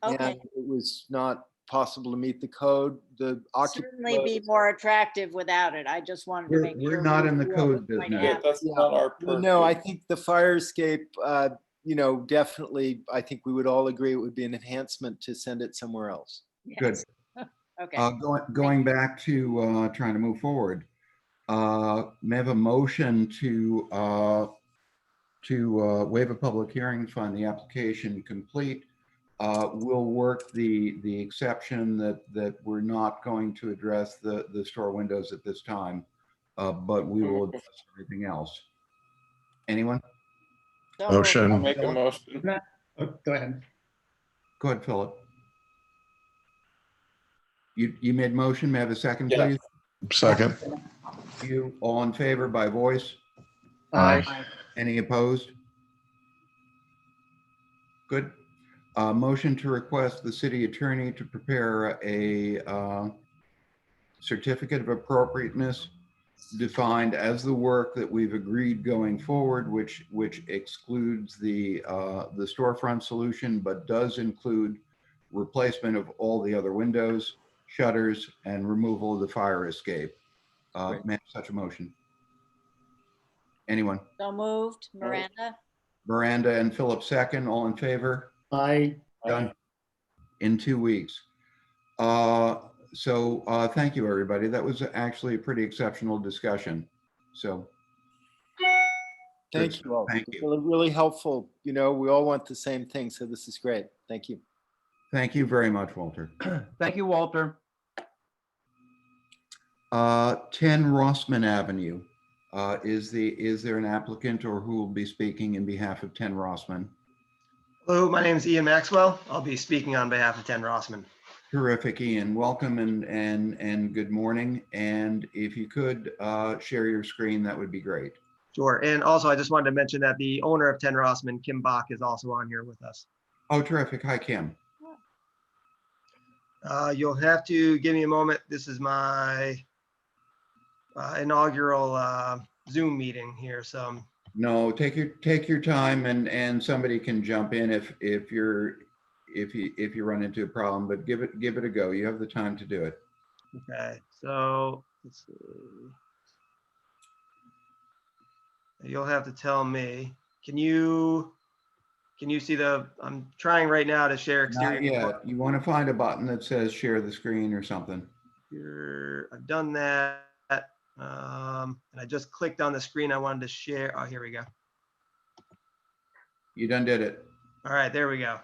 Okay, and it was not possible to meet the code. The certainly be more attractive without it. I just wanted to make sure. We're not we in the knew code what was going to business. Yeah, happen. that's not our purview. No, I think the fire escape, definitely, I think we would all agree it would be an enhancement to send it somewhere else. Good. Yes. Okay, Going back to trying to move forward, may I have a motion to waive a public hearing, find the application complete. We'll work the exception that we're not going to address the store windows at this time, but we will address everything else. Anyone? so moved. I'll Motion. make a motion. Oh, go ahead. Go ahead, Philip. You made motion. May I have a second, Yeah. please? Second. You all in favor by voice? Aye. Any opposed? Good. Motion to request the city attorney to prepare a certificate of appropriateness defined as the work that we've agreed going forward, which excludes the storefront solution, but does include replacement of all the other windows, shutters, and removal of the fire escape. May I have such a motion? Anyone? So moved. Miranda? Miranda and Philip second, all in favor? I, Done in 2 weeks. Thank you, everybody. That was actually a pretty exceptional discussion. So. Thank you all. Thank you. Really, really helpful. You know, we all want the same thing, so this is great. Thank you. Thank you very much, Walter. Thank you, Walter. 10 Rossman Avenue. Is there an applicant or who will be speaking in behalf of 10 Rossman? Hello, my name is Ian Maxwell. I'll be speaking on behalf of 10 Rossman. Terrific, Ian. Welcome and good morning. And if you could share your screen, that would be great. Sure. And also, I just wanted to mention that the owner of 10 Rossman, Kim Bach, is also on here with us. Oh, terrific. Hi, Kim. You'll have to give me a moment. This is my inaugural Zoom meeting here. So No, take your time and somebody can jump in if you run into a problem, but give it a go. You have the time to do it. okay, so let's see. You'll have to tell me. Can you see the? I'm trying right now to share exterior. Not yet. You want to find a button that says share the screen or something. Here, I've done that. And I just clicked on the screen I wanted to share. Oh, here we go. You done did it. All right, there we go.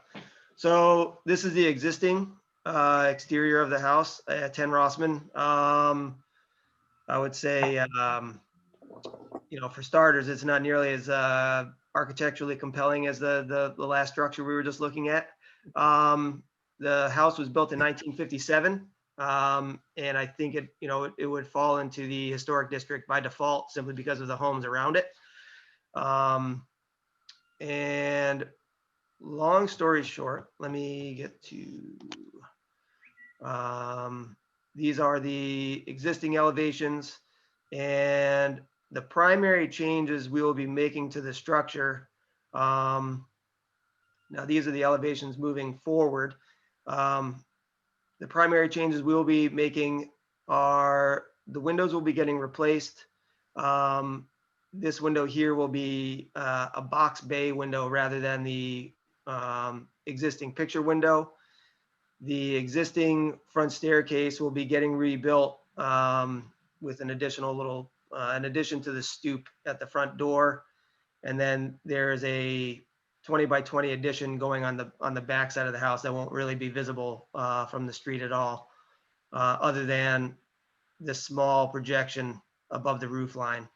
So this is the existing exterior of the house at 10 Rossman. I would say, for starters, it's not nearly as architecturally compelling as the last structure we were just looking at. The house was built in 1957. And I think it would fall into the historic district by default simply because of the homes around it. And long story short, let me get to, these are the existing elevations, and the primary changes we will be making to the structure. Now these are the elevations moving forward. The primary changes we will be making are the windows will be getting replaced. This window here will be a box bay window rather than the existing picture window. The existing front staircase will be getting rebuilt with an additional little, in addition to the stoop at the front door. And then there's a 20 by 20 addition going on the back side of the house that won't really be visible from the street at all, other than this small projection above the roof line.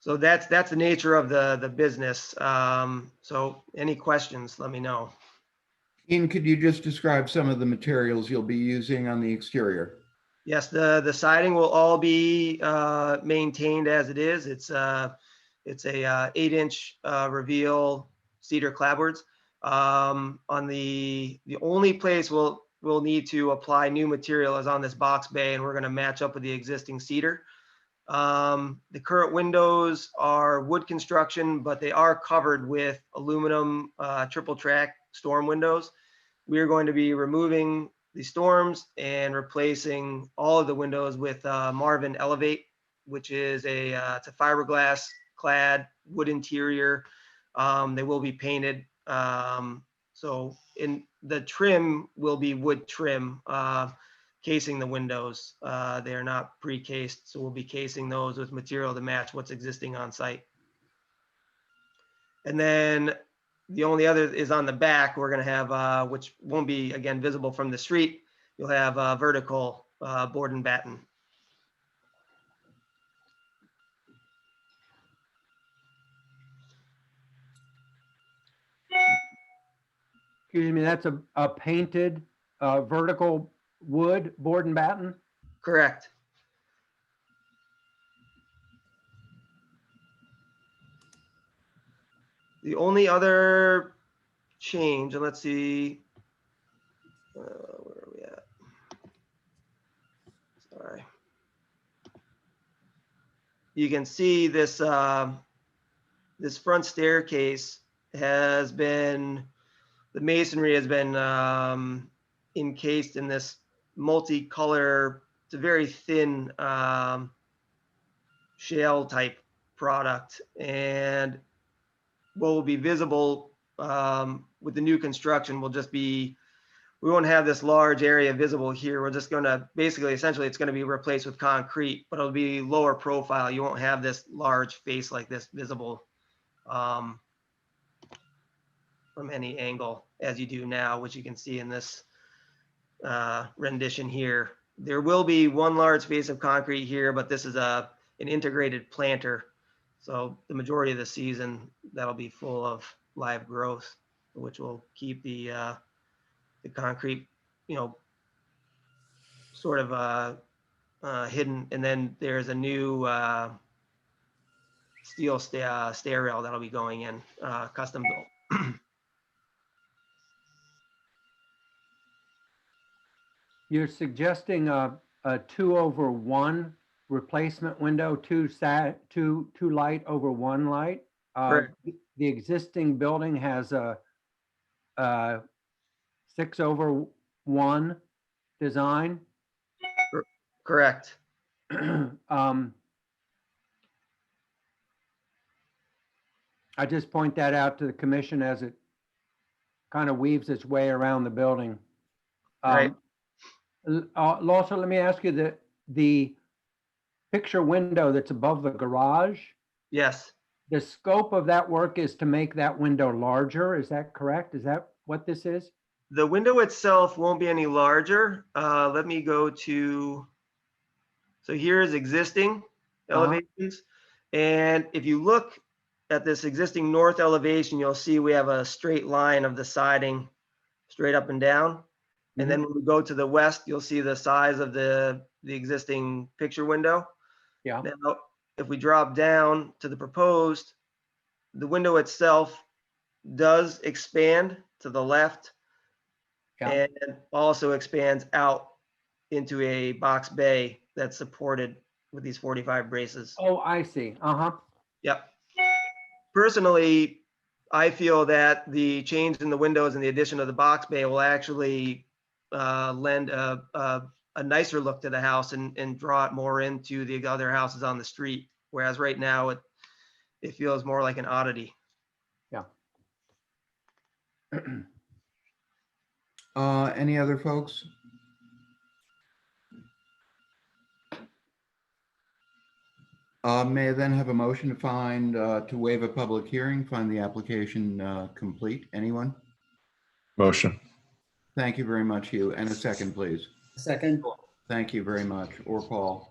So that's the nature of the business. So any questions, let me know. Ian, could you just describe some of the materials you'll be using on the exterior? Yes, the siding will all be maintained as it is. It's a 8-inch reveal cedar clapboards. On the only place we'll need to apply new material is on this box bay, and we're going to match up with the existing cedar. The current windows are wood construction, but they are covered with aluminum triple track storm windows. We are going to be removing the storms and replacing all of the windows with Marvin Elevate, which is it's a fiberglass clad wood interior. They will be painted. So in the trim will be wood trim, casing the windows. They are not pre-cased, so we'll be casing those with material to match what's existing on site. And then the only other is on the back. We're going to have, which won't be, again, visible from the street. You'll have vertical board and batten. Excuse me, that's a painted vertical wood board and batten? Correct. The only other change, and let's see, where are we at? Sorry. You can see this, this front staircase has been, the masonry has been encased in this multicolor, it's a very thin shale type product. And what will be visible with the new construction will just be, we won't have this large area visible here. We're just going to basically, essentially, it's going to be replaced with concrete, but it'll be lower profile. You won't have this large face like this visible from any angle as you do now, which you can see in this rendition here. There will be one large space of concrete here, but this is an integrated planter. So the majority of the season, that'll be full of live growth, which will keep the concrete, sort of hidden. And then there's a new steel stair rail that'll be going in, custom built. You're suggesting a 2/1 replacement window, two light over one light. Correct. The existing building has a 6/1 design. Correct. I just point that out to the commission as it kind of weaves its way around the building. Right. Also, let me ask you the picture window that's above the garage, Yes. the scope of that work is to make that window larger. Is that correct? Is that what this is? The window itself won't be any larger. Let me go to, so here's existing elevations. And if you look at this existing north elevation, you'll see we have a straight line of the siding straight up and down. And then when we go to the west, you'll see the size of the existing picture window. Yeah. Now, if we drop down to the proposed, the window itself does expand to the left. Yeah. And also expands out into a box bay that's supported with these 45 braces. Oh, I see. Yep. Personally, I feel that the change in the windows and the addition of the box bay will actually lend a nicer look to the house and draw it more into the other houses on the street. Whereas right now it feels more like an oddity. Yeah. Any other folks? May I then have a motion to find, to waive a public hearing, find the application complete? Anyone? Motion. Thank you very much, Hugh. And a second, please. Second. Thank you very much. Or Paul.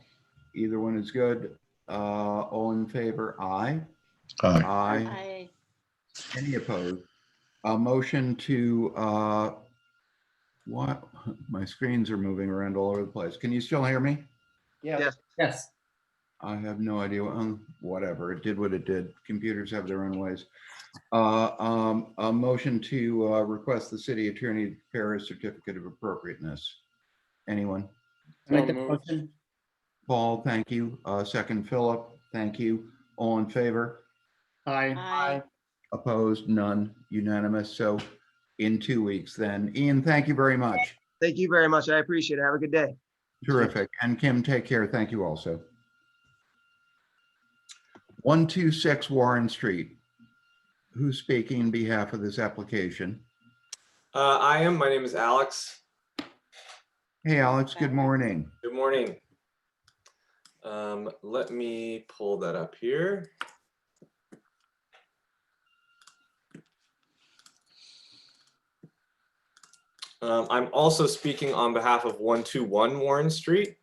Either one is good. All in favor? Aye. Aye. Aye. Any opposed? A motion to, what? My screens are moving around all over the place. Can you still hear me? Yes. Yes. I have no idea. Whatever. It did what it did. Computers have their own ways. A motion to request the city attorney to prepare a certificate of appropriateness. Anyone? Make the moved. motion. Paul, thank you. Second, Philip, thank you. All in favor? Aye. Opposed? None. Unanimous. So in 2 weeks then. Ian, thank you very much. Thank you very much. I appreciate it. Have a good day. Terrific. And Kim, take care. Thank you also. 126 Warren Street. Who's speaking on behalf of this application? I am. My name is Alex. Hey, Alex, good morning. Good morning. Let me pull that up here. I'm also speaking on behalf of 121 Warren Street.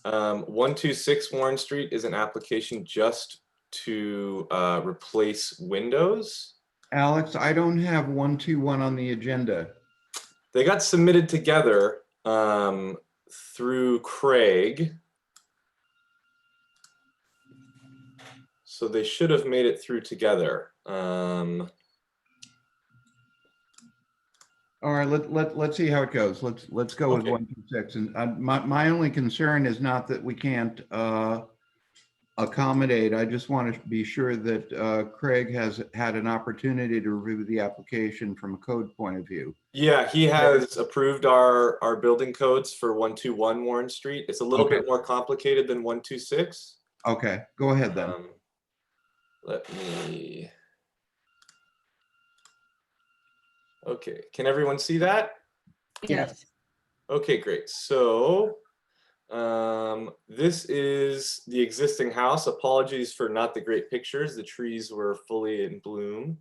126 Warren Street is an application just to replace windows. Alex, I don't have 121 on the agenda. They got submitted together through Craig. So they should have made it through together. All right, let's see how it goes. Let's go with Okay. 126. And my only concern is not that we can't accommodate. I just want to be sure that Craig has had an opportunity to review the application from a code point of view. Yeah, he has approved our building codes for 121 Warren Street. It's a little Okay. bit more complicated than 126. Okay, go ahead then. Let me. Okay, can everyone see that? Yes. Okay, great. So this is the existing house. Apologies for not the great pictures. The trees were fully in bloom.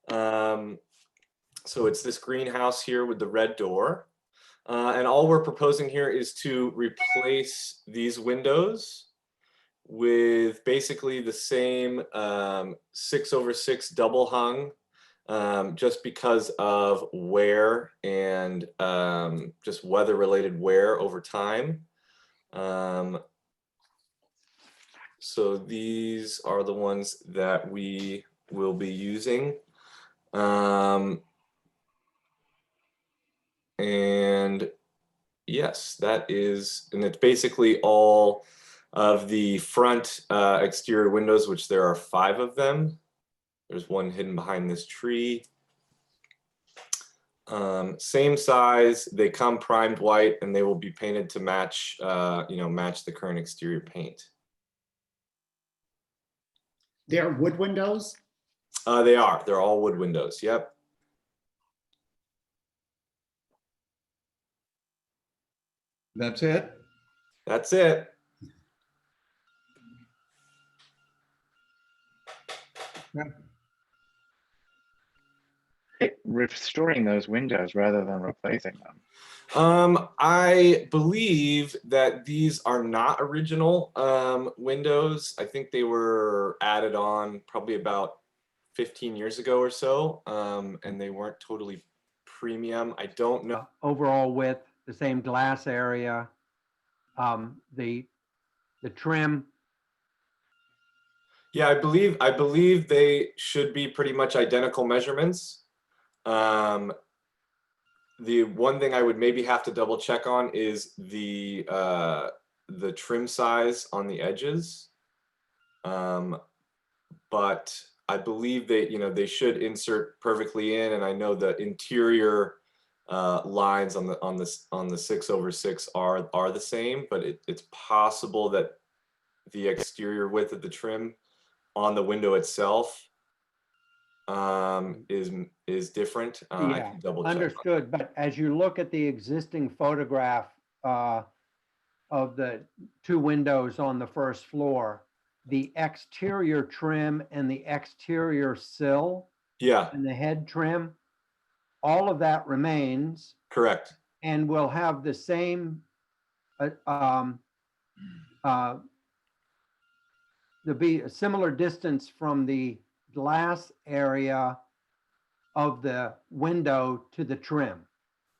So it's this greenhouse here with the red door. And all we're proposing here is to replace these windows with basically the same 6/6 double hung, just because of wear and just weather related wear over time. So these are the ones that we will be using. And yes, that is, and it's basically all of the front exterior windows, which there are 5 of them. There's one hidden behind this tree. Same size, they come primed white and they will be painted to match, match the current exterior paint. They're wood windows? They are, they're all wood windows, yep. That's it? That's it. Restoring those windows rather than replacing them. I believe that these are not original windows. I think they were added on probably about 15 years ago or so, and they weren't totally premium. I don't know. Overall width, the same glass area, the trim. Yeah, I believe they should be pretty much identical measurements. The one thing I would maybe have to double check on is the trim size on the edges. But I believe they should insert perfectly in, and I know the interior lines on the 6/6 are the same, but it's possible that the exterior width of the trim on the window itself is different. I Yeah, can double check. understood. But as you look at the existing photograph of the 2 windows on the first floor, the exterior trim and the exterior sill Yeah, and the head trim, all of that remains correct. and will have the same there'll be a similar distance from the glass area of the window to the trim.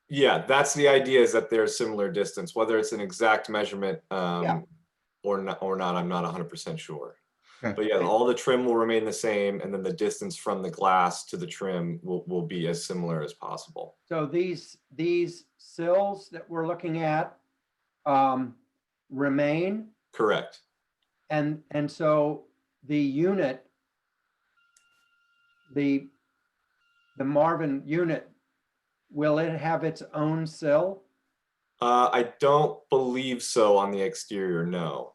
Yeah, that's the idea, is that they're a similar distance. Whether it's an exact measurement or not, I'm not 100% sure. Okay. But yeah, all the trim will remain the same, and then the distance from the glass to the trim will be as similar as possible. So these sills that we're looking at remain, Correct. and so the unit, the Marvin unit, will it have its own sill? I don't believe so on the exterior, no.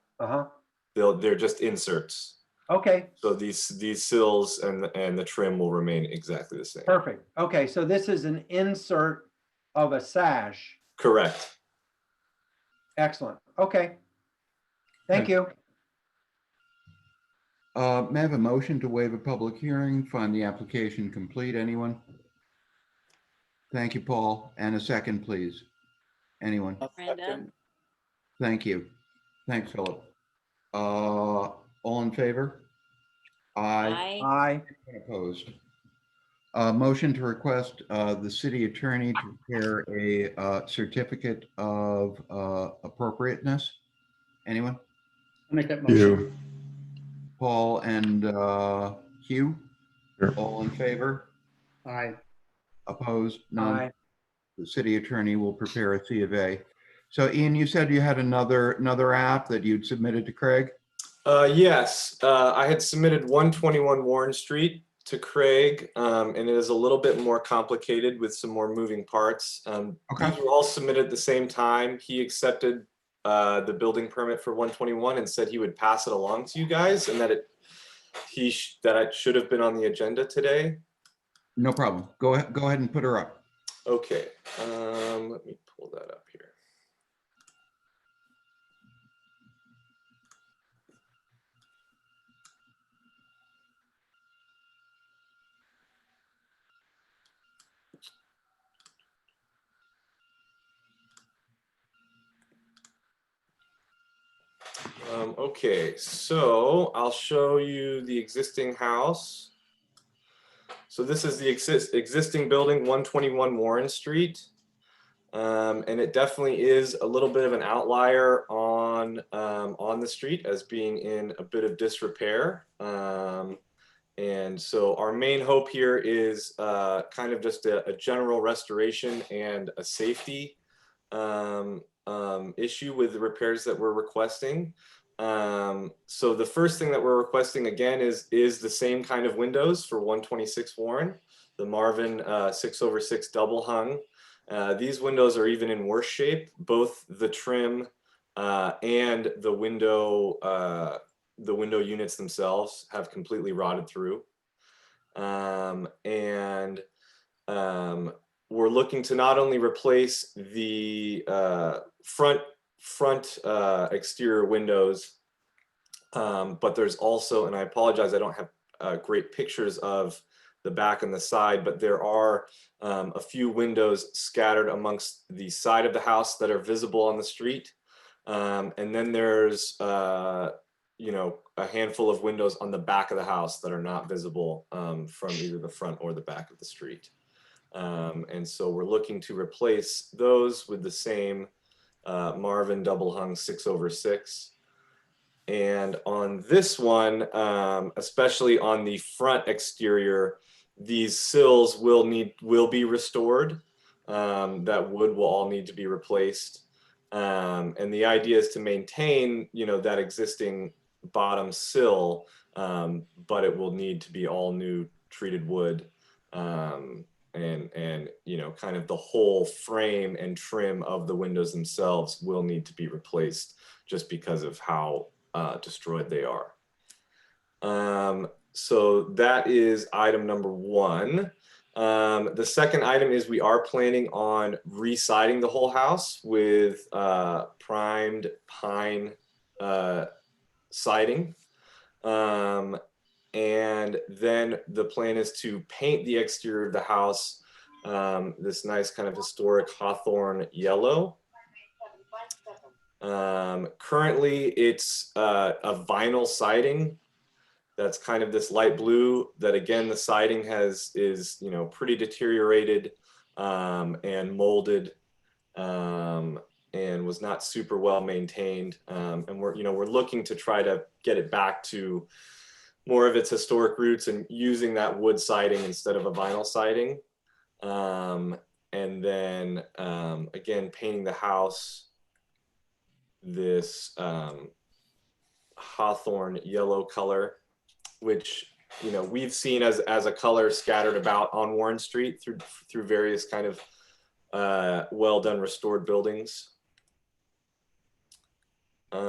They're just inserts. Okay, So these sills and the trim will remain exactly the same. perfect. Okay, so this is an insert of a sash. Correct. Excellent. Okay. Thank you. May I have a motion to waive a public hearing, find the application complete? Anyone? Thank you, Paul. And a second, please. Anyone? Brandon? Thank you. Thanks, Philip. All in favor? Aye. Aye. Aye. Opposed? Motion to request the city attorney to prepare a certificate of appropriateness. Anyone? I'll make that motion. You. Paul and Hugh? Sure. All in favor? Aye. Opposed? None. Aye. The city attorney will prepare a C of A. So Ian, you said you had another app that you'd submitted to Craig? Yes, I had submitted 121 Warren Street to Craig, and it is a little bit more complicated with some more moving parts. Okay. These were all submitted at the same time. He accepted the building permit for 121 and said he would pass it along to you guys, and that that should have been on the agenda today. No problem. Go ahead and put her up. Okay, let me pull that up here. Okay, so I'll show you the existing house. So this is the existing building, 121 Warren Street. And it definitely is a little bit of an outlier on the street as being in a bit of disrepair. And so our main hope here is kind of just a general restoration and a safety issue with the repairs that we're requesting. So the first thing that we're requesting again is the same kind of windows for 126 Warren, the Marvin 6/6 double hung. These windows are even in worse shape. Both the trim and the window units themselves have completely rotted through. We're looking to not only replace the front exterior windows, but there's also, and I apologize, I don't have great pictures of the back and the side, but there are a few windows scattered amongst the side of the house that are visible on the street. And then there's you know, a handful of windows on the back of the house that are not visible from either the front or the back of the street. And so we're looking to replace those with the same Marvin double hung 6/6. And on this one, especially on the front exterior, these sills will be restored. That wood will all need to be replaced. And the idea is to maintain, you know, that existing bottom sill, but it will need to be all new treated wood. And you know, kind of the whole frame and trim of the windows themselves will need to be replaced just because of how destroyed they are. So that is item number one. The second item is we are planning on re-siding the whole house with primed pine siding. And then the plan is to paint the exterior of the house this nice kind of historic hawthorn yellow. Currently it's a vinyl siding that's kind of this light blue that, again, the siding is you know, pretty deteriorated and molded and was not super well maintained. And we're looking to try to get it back to more of its historic roots and using that wood siding instead of a vinyl siding. And then again, painting the house this hawthorn yellow color, which, you know, we've seen as a color scattered about on Warren Street through various kind of well done restored buildings. We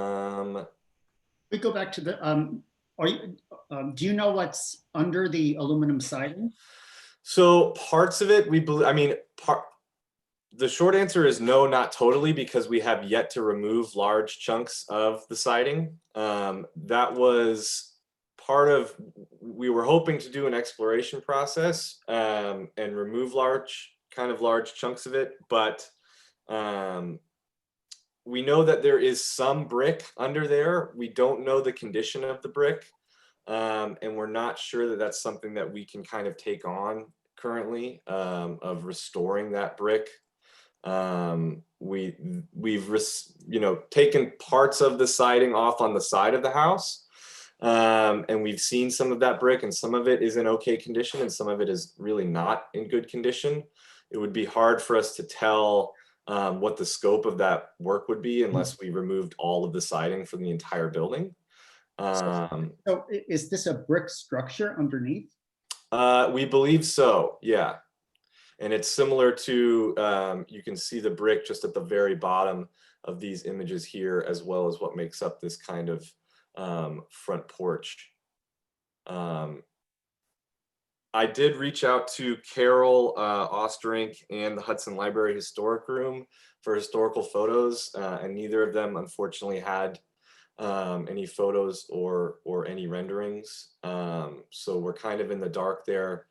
go back to the do you know what's under the aluminum siding? So parts of it, the short answer is no, not totally, because we have yet to remove large chunks of the siding. That was part of, we were hoping to do an exploration process and remove large chunks of it, but we know that there is some brick under there. We don't know the condition of the brick, and we're not sure that that's something that we can kind of take on currently, of restoring that brick. We've taken parts of the siding off on the side of the house, and we've seen some of that brick, and some of it is in okay condition and some of it is really not in good condition. It would be hard for us to tell what the scope of that work would be unless we removed all of the siding from the entire building. So is this a brick structure underneath? We believe so, yeah. And it's similar to, you can see the brick just at the very bottom of these images here, as well as what makes up this kind of front porch. I did reach out to Carol Osterink and the Hudson Library Historic Room for historical photos, and neither of them unfortunately had any photos or any renderings. So we're kind of in the dark there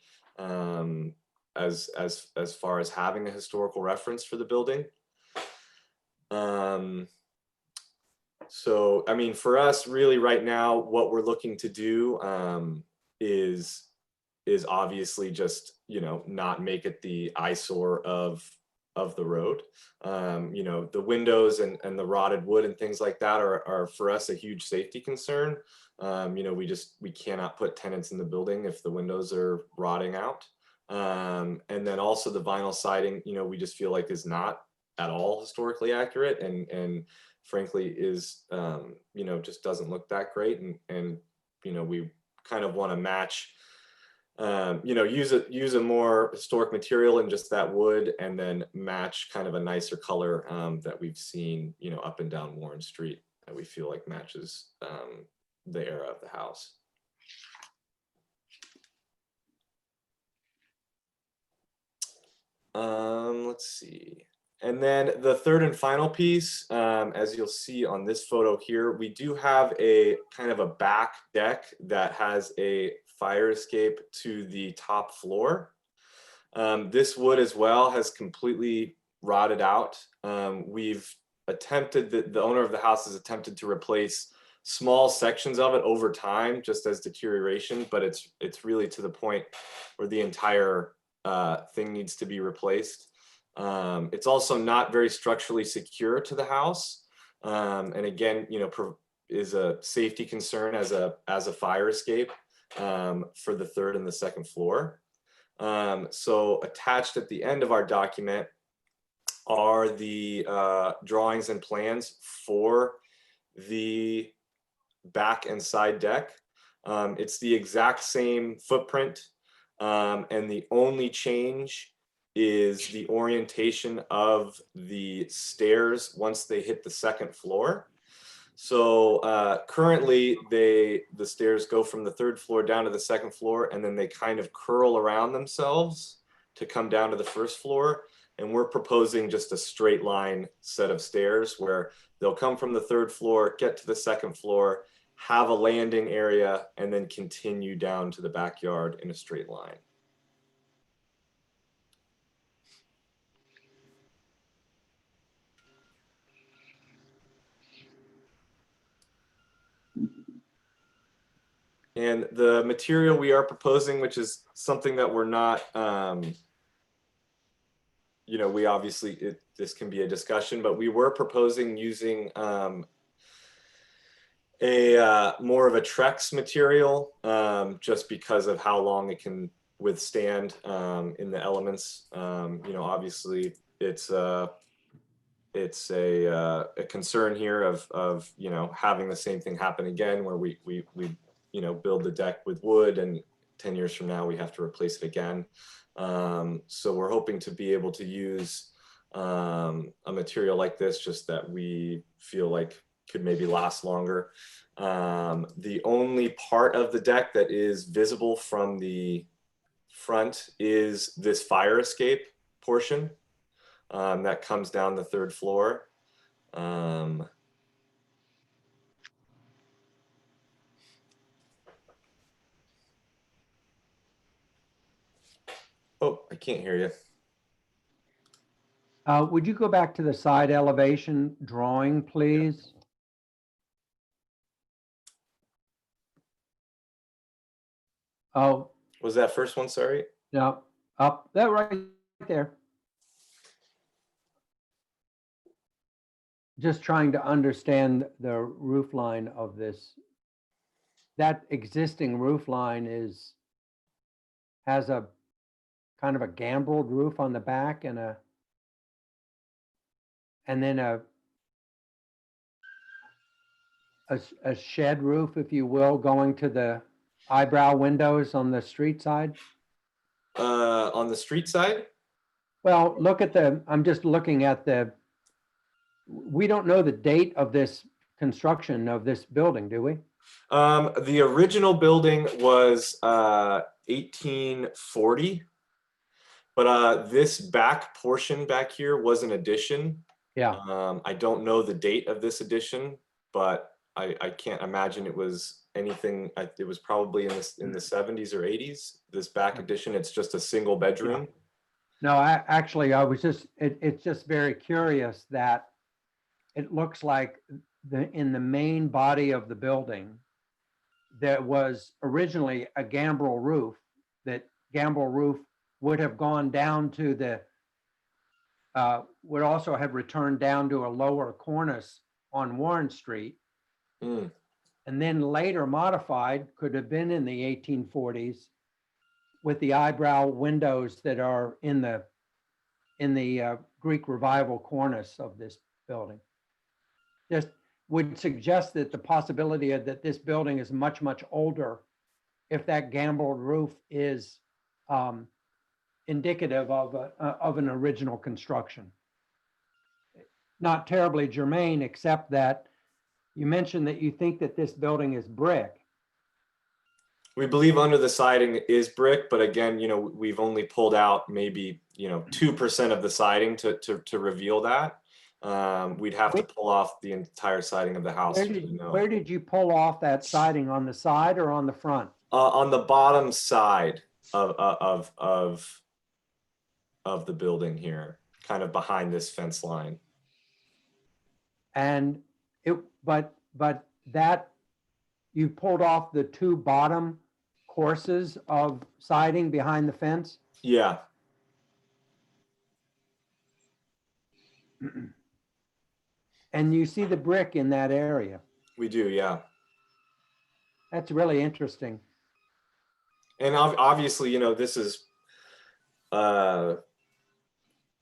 as far as having a historical reference for the building. So I mean, for us, really right now, what we're looking to do is obviously just, you know, not make it the eyesore of the road. You know, the windows and the rotted wood and things like that are for us a huge safety concern. You know, we cannot put tenants in the building if the windows are rotting out. And then also the vinyl siding, you know, we just feel like is not at all historically accurate and frankly is, you know, just doesn't look that great. And you know, we kind of want to match, you know, use a more historic material in just that wood, and then match kind of a nicer color that we've seen, you know, up and down Warren Street that we feel like matches the era of the house. Let's see. And then the third and final piece, as you'll see on this photo here, we do have a kind of a back deck that has a fire escape to the top floor. This wood as well has completely rotted out. We've attempted, the owner of the house has attempted to replace small sections of it over time just as deterioration, but it's really to the point where the entire thing needs to be replaced. It's also not very structurally secure to the house. And again, you know, is a safety concern as a fire escape for the third and the second floor. So attached at the end of our document are the drawings and plans for the back and side deck. It's the exact same footprint, and the only change is the orientation of the stairs once they hit the second floor. So currently the stairs go from the third floor down to the second floor, and then they kind of curl around themselves to come down to the first floor. And we're proposing just a straight line set of stairs where they'll come from the third floor, get to the second floor, have a landing area, and then continue down to the backyard in a straight line. And the material we are proposing, which is something that we're not, you know, we obviously, this can be a discussion, but we were proposing using more of a Trex material, just because of how long it can withstand in the elements. You know, obviously it's a concern here of, you know, having the same thing happen again where we you know, build the deck with wood and 10 years from now we have to replace it again. So we're hoping to be able to use a material like this, just that we feel like could maybe last longer. The only part of the deck that is visible from the front is this fire escape portion that comes down the third floor. Oh, I can't hear you. Would you go back to the side elevation drawing, please? Oh, Was that first one? Sorry. no, up, that right there. Just trying to understand the roof line of this. That existing roof line has a kind of a gambreled roof on the back and then a shed roof, if you will, going to the eyebrow windows on the street side. On the street side? Well, look at I'm just looking at we don't know the date of this construction of this building, do we? The original building was 1840, but this back portion back here was an addition. Yeah. I don't know the date of this addition, but I can't imagine it was anything. It was probably in the 70s or 80s. This back addition, it's just a single bedroom. No, actually, I was just, it's just very curious that it looks like in the main body of the building, there was originally a gambrel roof. That gambrel roof would have gone down to the, would also have returned down to a lower cornice on Warren Street. Mm. And then later modified, could have been in the 1840s with the eyebrow windows that are in the Greek Revival cornice of this building. Just would suggest that the possibility that this building is much, much older if that gambreled roof is indicative of an original construction. Not terribly germane, except that you mentioned that you think that this building is brick. We believe under the siding is brick, but again, we've only pulled out maybe 2% of the siding to reveal that. We'd have to pull off the entire siding of the house. Where did you pull off that siding, on the side or on the front? On the bottom side of the building here, kind of behind this fence line. And but that you pulled off the two bottom courses of siding behind the fence? Yeah. And you see the brick in that area. We do, yeah. That's really interesting. And obviously, this is,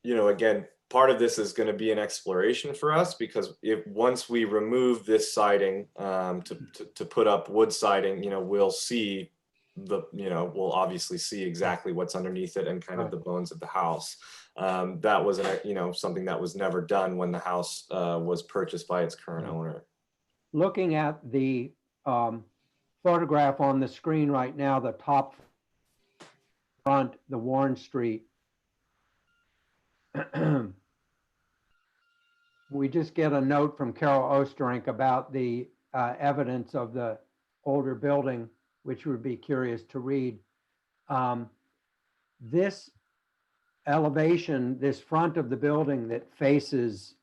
again, part of this is going to be an exploration for us, because once we remove this siding to put up wood siding, we'll see we'll obviously see exactly what's underneath it and kind of the bones of the house. That was something that was never done when the house was purchased by its current owner. Looking at the photograph on the screen right now, the top front, the Warren Street. We just get a note from Carol Osterink about the evidence of the older building, which would be curious to read. This elevation, this front of the building that faces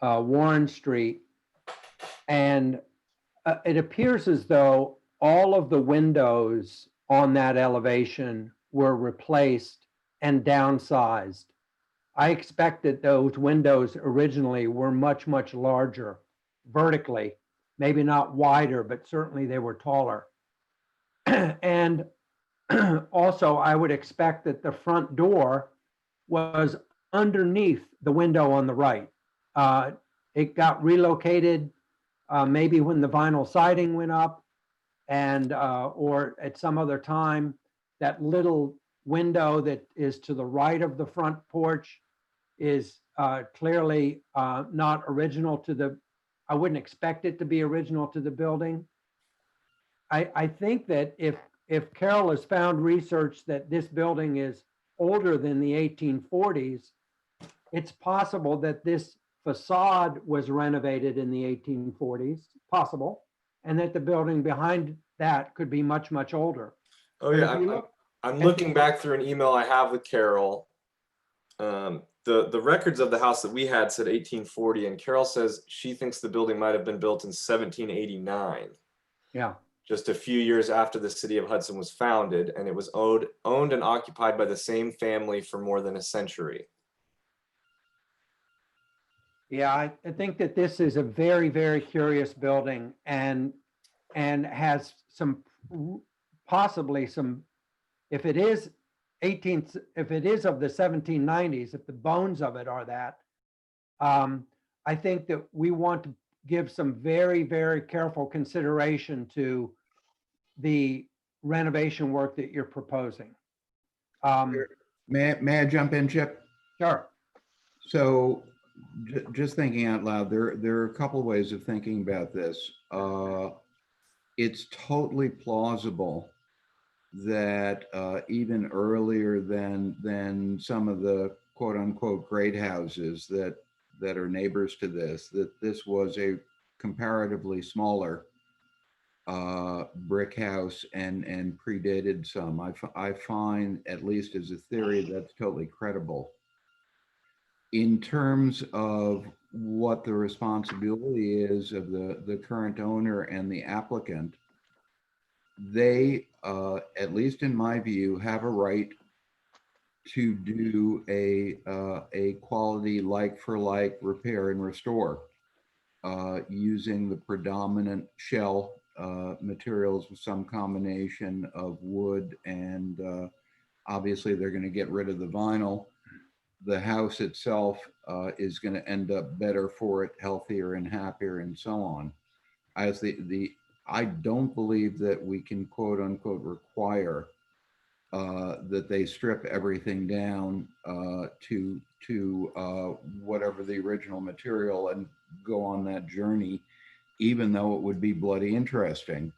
Warren Street, and it appears as though all of the windows on that elevation were replaced and downsized. I expect that those windows originally were much, much larger vertically, maybe not wider, but certainly they were taller. And also, I would expect that the front door was underneath the window on the right. It got relocated maybe when the vinyl siding went up, and or at some other time. That little window that is to the right of the front porch is clearly not original to the, I wouldn't expect it to be original to the building. I think that if Carol has found research that this building is older than the 1840s, it's possible that this facade was renovated in the 1840s, possible, and that the building behind that could be much, much older. Oh yeah, I'm looking back through an email I have with Carol. The records of the house that we had said 1840, and Carol says she thinks the building might have been built in 1789. Yeah. Just a few years after the city of Hudson was founded, and it was owned and occupied by the same family for more than a century. Yeah, I think that this is a very, very curious building, and has some, possibly some, if it is if it is of the 1790s, if the bones of it are that, I think that we want to give some very, very careful consideration to the renovation work that you're proposing. May I jump in, Chip? Sure. So just thinking out loud, there are a couple of ways of thinking about this. it's totally plausible that even earlier than some of the quote unquote great houses that are neighbors to this, that this was a comparatively smaller brick house and predated some. I find, at least as a theory, that's totally credible. In terms of what the responsibility is of the current owner and the applicant, they, at least in my view, have a right to do a quality like for like repair and restore using the predominant shell materials with some combination of wood and obviously they're going to get rid of the vinyl. The house itself is going to end up better for it, healthier and happier and so on. As I don't believe that we can quote unquote require that they strip everything down to whatever the original material and go on that journey, even though it would be bloody interesting.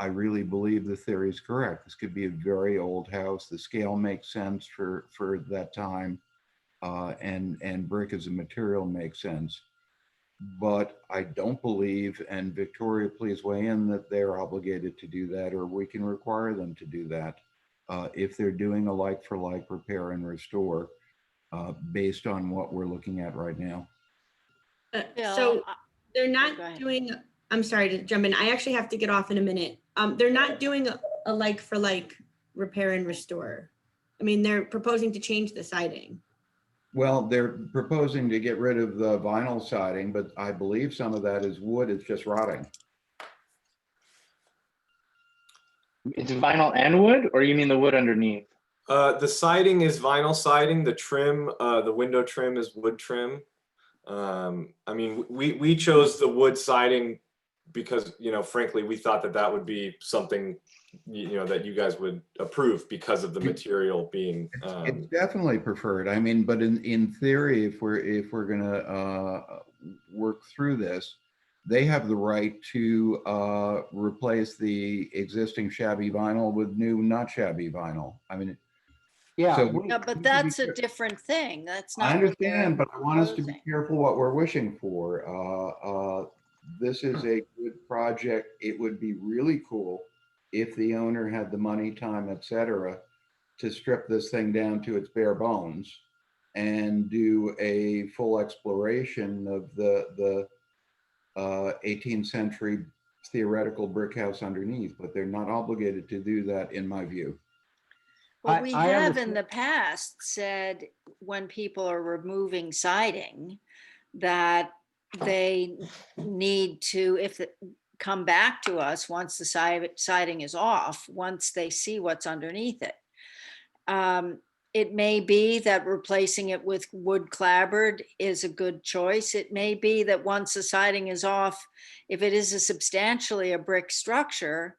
I really believe the theory is correct. This could be a very old house. The scale makes sense for that time, and brick as a material makes sense. But I don't believe, and Victoria, please weigh in, that they're obligated to do that, or we can require them to do that if they're doing a like for like repair and restore based on what we're looking at right now. So they're go not ahead. doing, I'm sorry to jump in. I actually have to get off in a minute. They're not doing a like for like repair and restore. I mean, they're proposing to change the siding. Well, they're proposing to get rid of the vinyl siding, but I believe some of that is wood. It's just rotting. It's vinyl and wood, or you mean the wood underneath? The siding is vinyl siding. The trim, the window trim is wood trim. I mean, we chose the wood siding because, you know, frankly, we thought that that would be something, you know, that you guys would approve because of the material being. It's definitely preferred. I mean, but in theory, if we're gonna work through this, they have the right to replace the existing shabby vinyl with new not shabby vinyl. I mean, Yeah, so Yeah, but that's a different thing. That's I not what they're understand, but I want us to be proposing. careful what we're wishing for. This is a good project. It would be really cool if the owner had the money, time, etc., to strip this thing down to its bare bones and do a full exploration of the 18th century theoretical brick house underneath, but they're not obligated to do that, in my view. Well, we I have in understand. the past said when people are removing siding, that they need to, come back to us once the siding is off, once they see what's underneath it. It may be that replacing it with wood clapboard is a good choice. It may be that once the siding is off, if it is substantially a brick structure,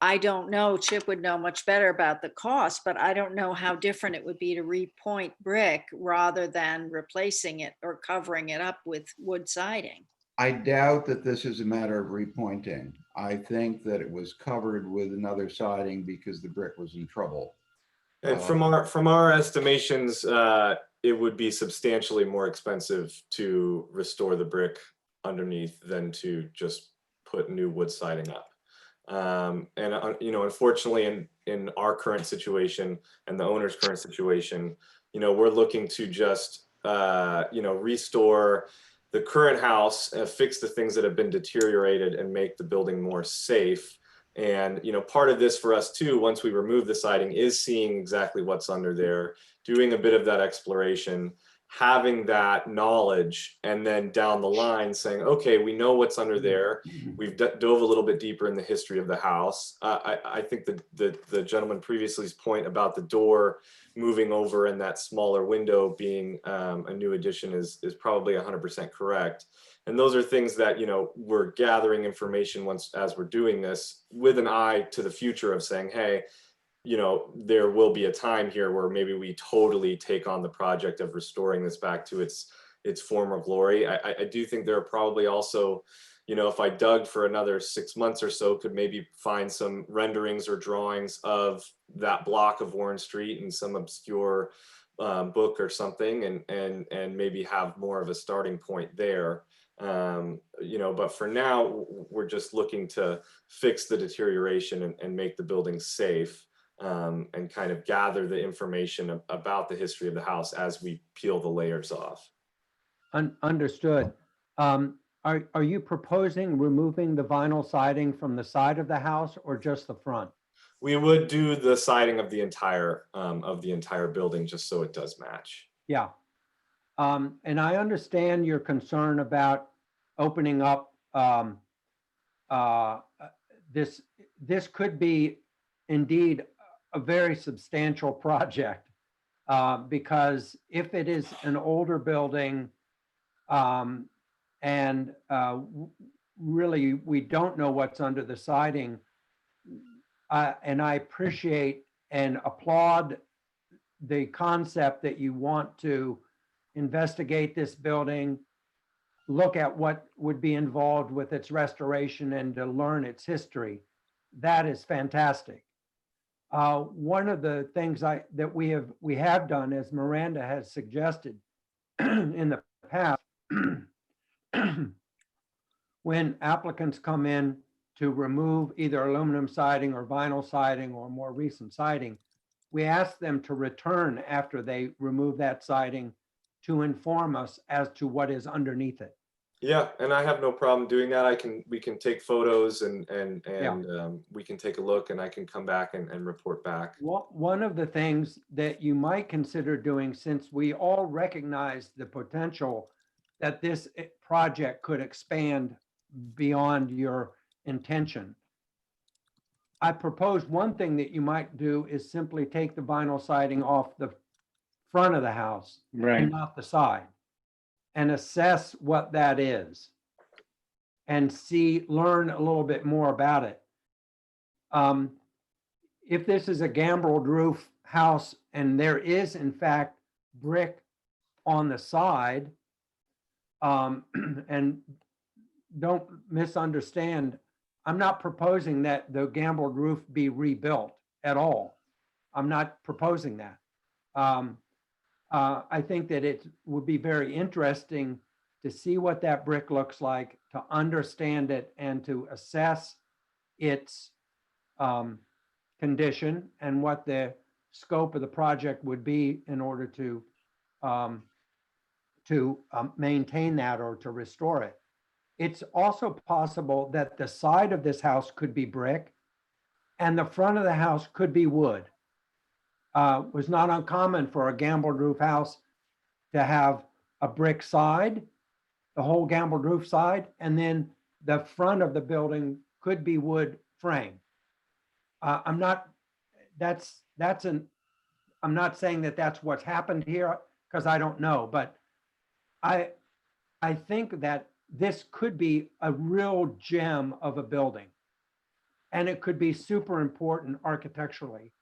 I don't know, Chip would know much better about the cost, but I don't know how different it would be to repoint brick rather than replacing it or covering it up with wood siding. I doubt that this is a matter of repointing. I think that it was covered with another siding because the brick was in trouble. And from our estimations, it would be substantially more expensive to restore the brick underneath than to just put new wood siding up. And you know, unfortunately, in our current situation and the owner's current situation, you know, we're looking to just you know, restore the current house, fix the things that have been deteriorated, and make the building more safe. And, you know, part of this for us too, once we remove the siding, is seeing exactly what's under there, doing a bit of that exploration, having that knowledge, and then down the line saying, okay, we know what's under there. We've dove a little bit deeper in the history of the house. I think the gentleman previously's point about the door moving over and that smaller window being a new addition is probably 100% correct. And those are things that, you know, we're gathering information as we're doing this with an eye to the future of saying, hey, you know, there will be a time here where maybe we totally take on the project of restoring this back to its former glory. I do think there are probably also you know, if I dug for another 6 months or so, could maybe find some renderings or drawings of that block of Warren Street in some obscure book or something, and maybe have more of a starting point there. You know, but for now, we're just looking to fix the deterioration and make the building safe, and kind of gather the information about the history of the house as we peel the layers off. Understood. Are you proposing removing the vinyl siding from the side of the house or just the front? We would do the siding of the entire building, just so it does match. Yeah. And I understand your concern about opening up this could be indeed a very substantial project, because if it is an older building, and really we don't know what's under the siding, and I appreciate and applaud the concept that you want to investigate this building, look at what would be involved with its restoration and to learn its history. That is fantastic. One of the things that we have done, as Miranda has suggested in the past, when applicants come in to remove either aluminum siding or vinyl siding or more recent siding, we ask them to return after they remove that siding to inform us as to what is underneath it. Yeah, and I have no problem doing that. We can take photos and we can take a look, and I can come back and report back. One of the things that you might consider doing, since we all recognize the potential that this project could expand beyond your intention, I propose one thing that you might do is simply take the vinyl siding off the front of the house and not the side, and assess what that is and learn a little bit more about it. If this is a gambreled roof house and there is in fact brick on the side, and don't misunderstand, I'm not proposing that the gambreled roof be rebuilt at all. I'm not proposing that. I think that it would be very interesting to see what that brick looks like, to understand it, and to assess its condition and what the scope of the project would be in order to maintain that or to restore it. It's also possible that the side of this house could be brick and the front of the house could be wood. It was not uncommon for a gambreled roof house to have a brick side, the whole gambreled roof side, and then the front of the building could be wood frame. I'm not saying that that's what's happened here, because I don't know, but I think that this could be a real gem of a building, and it could be super important architecturally.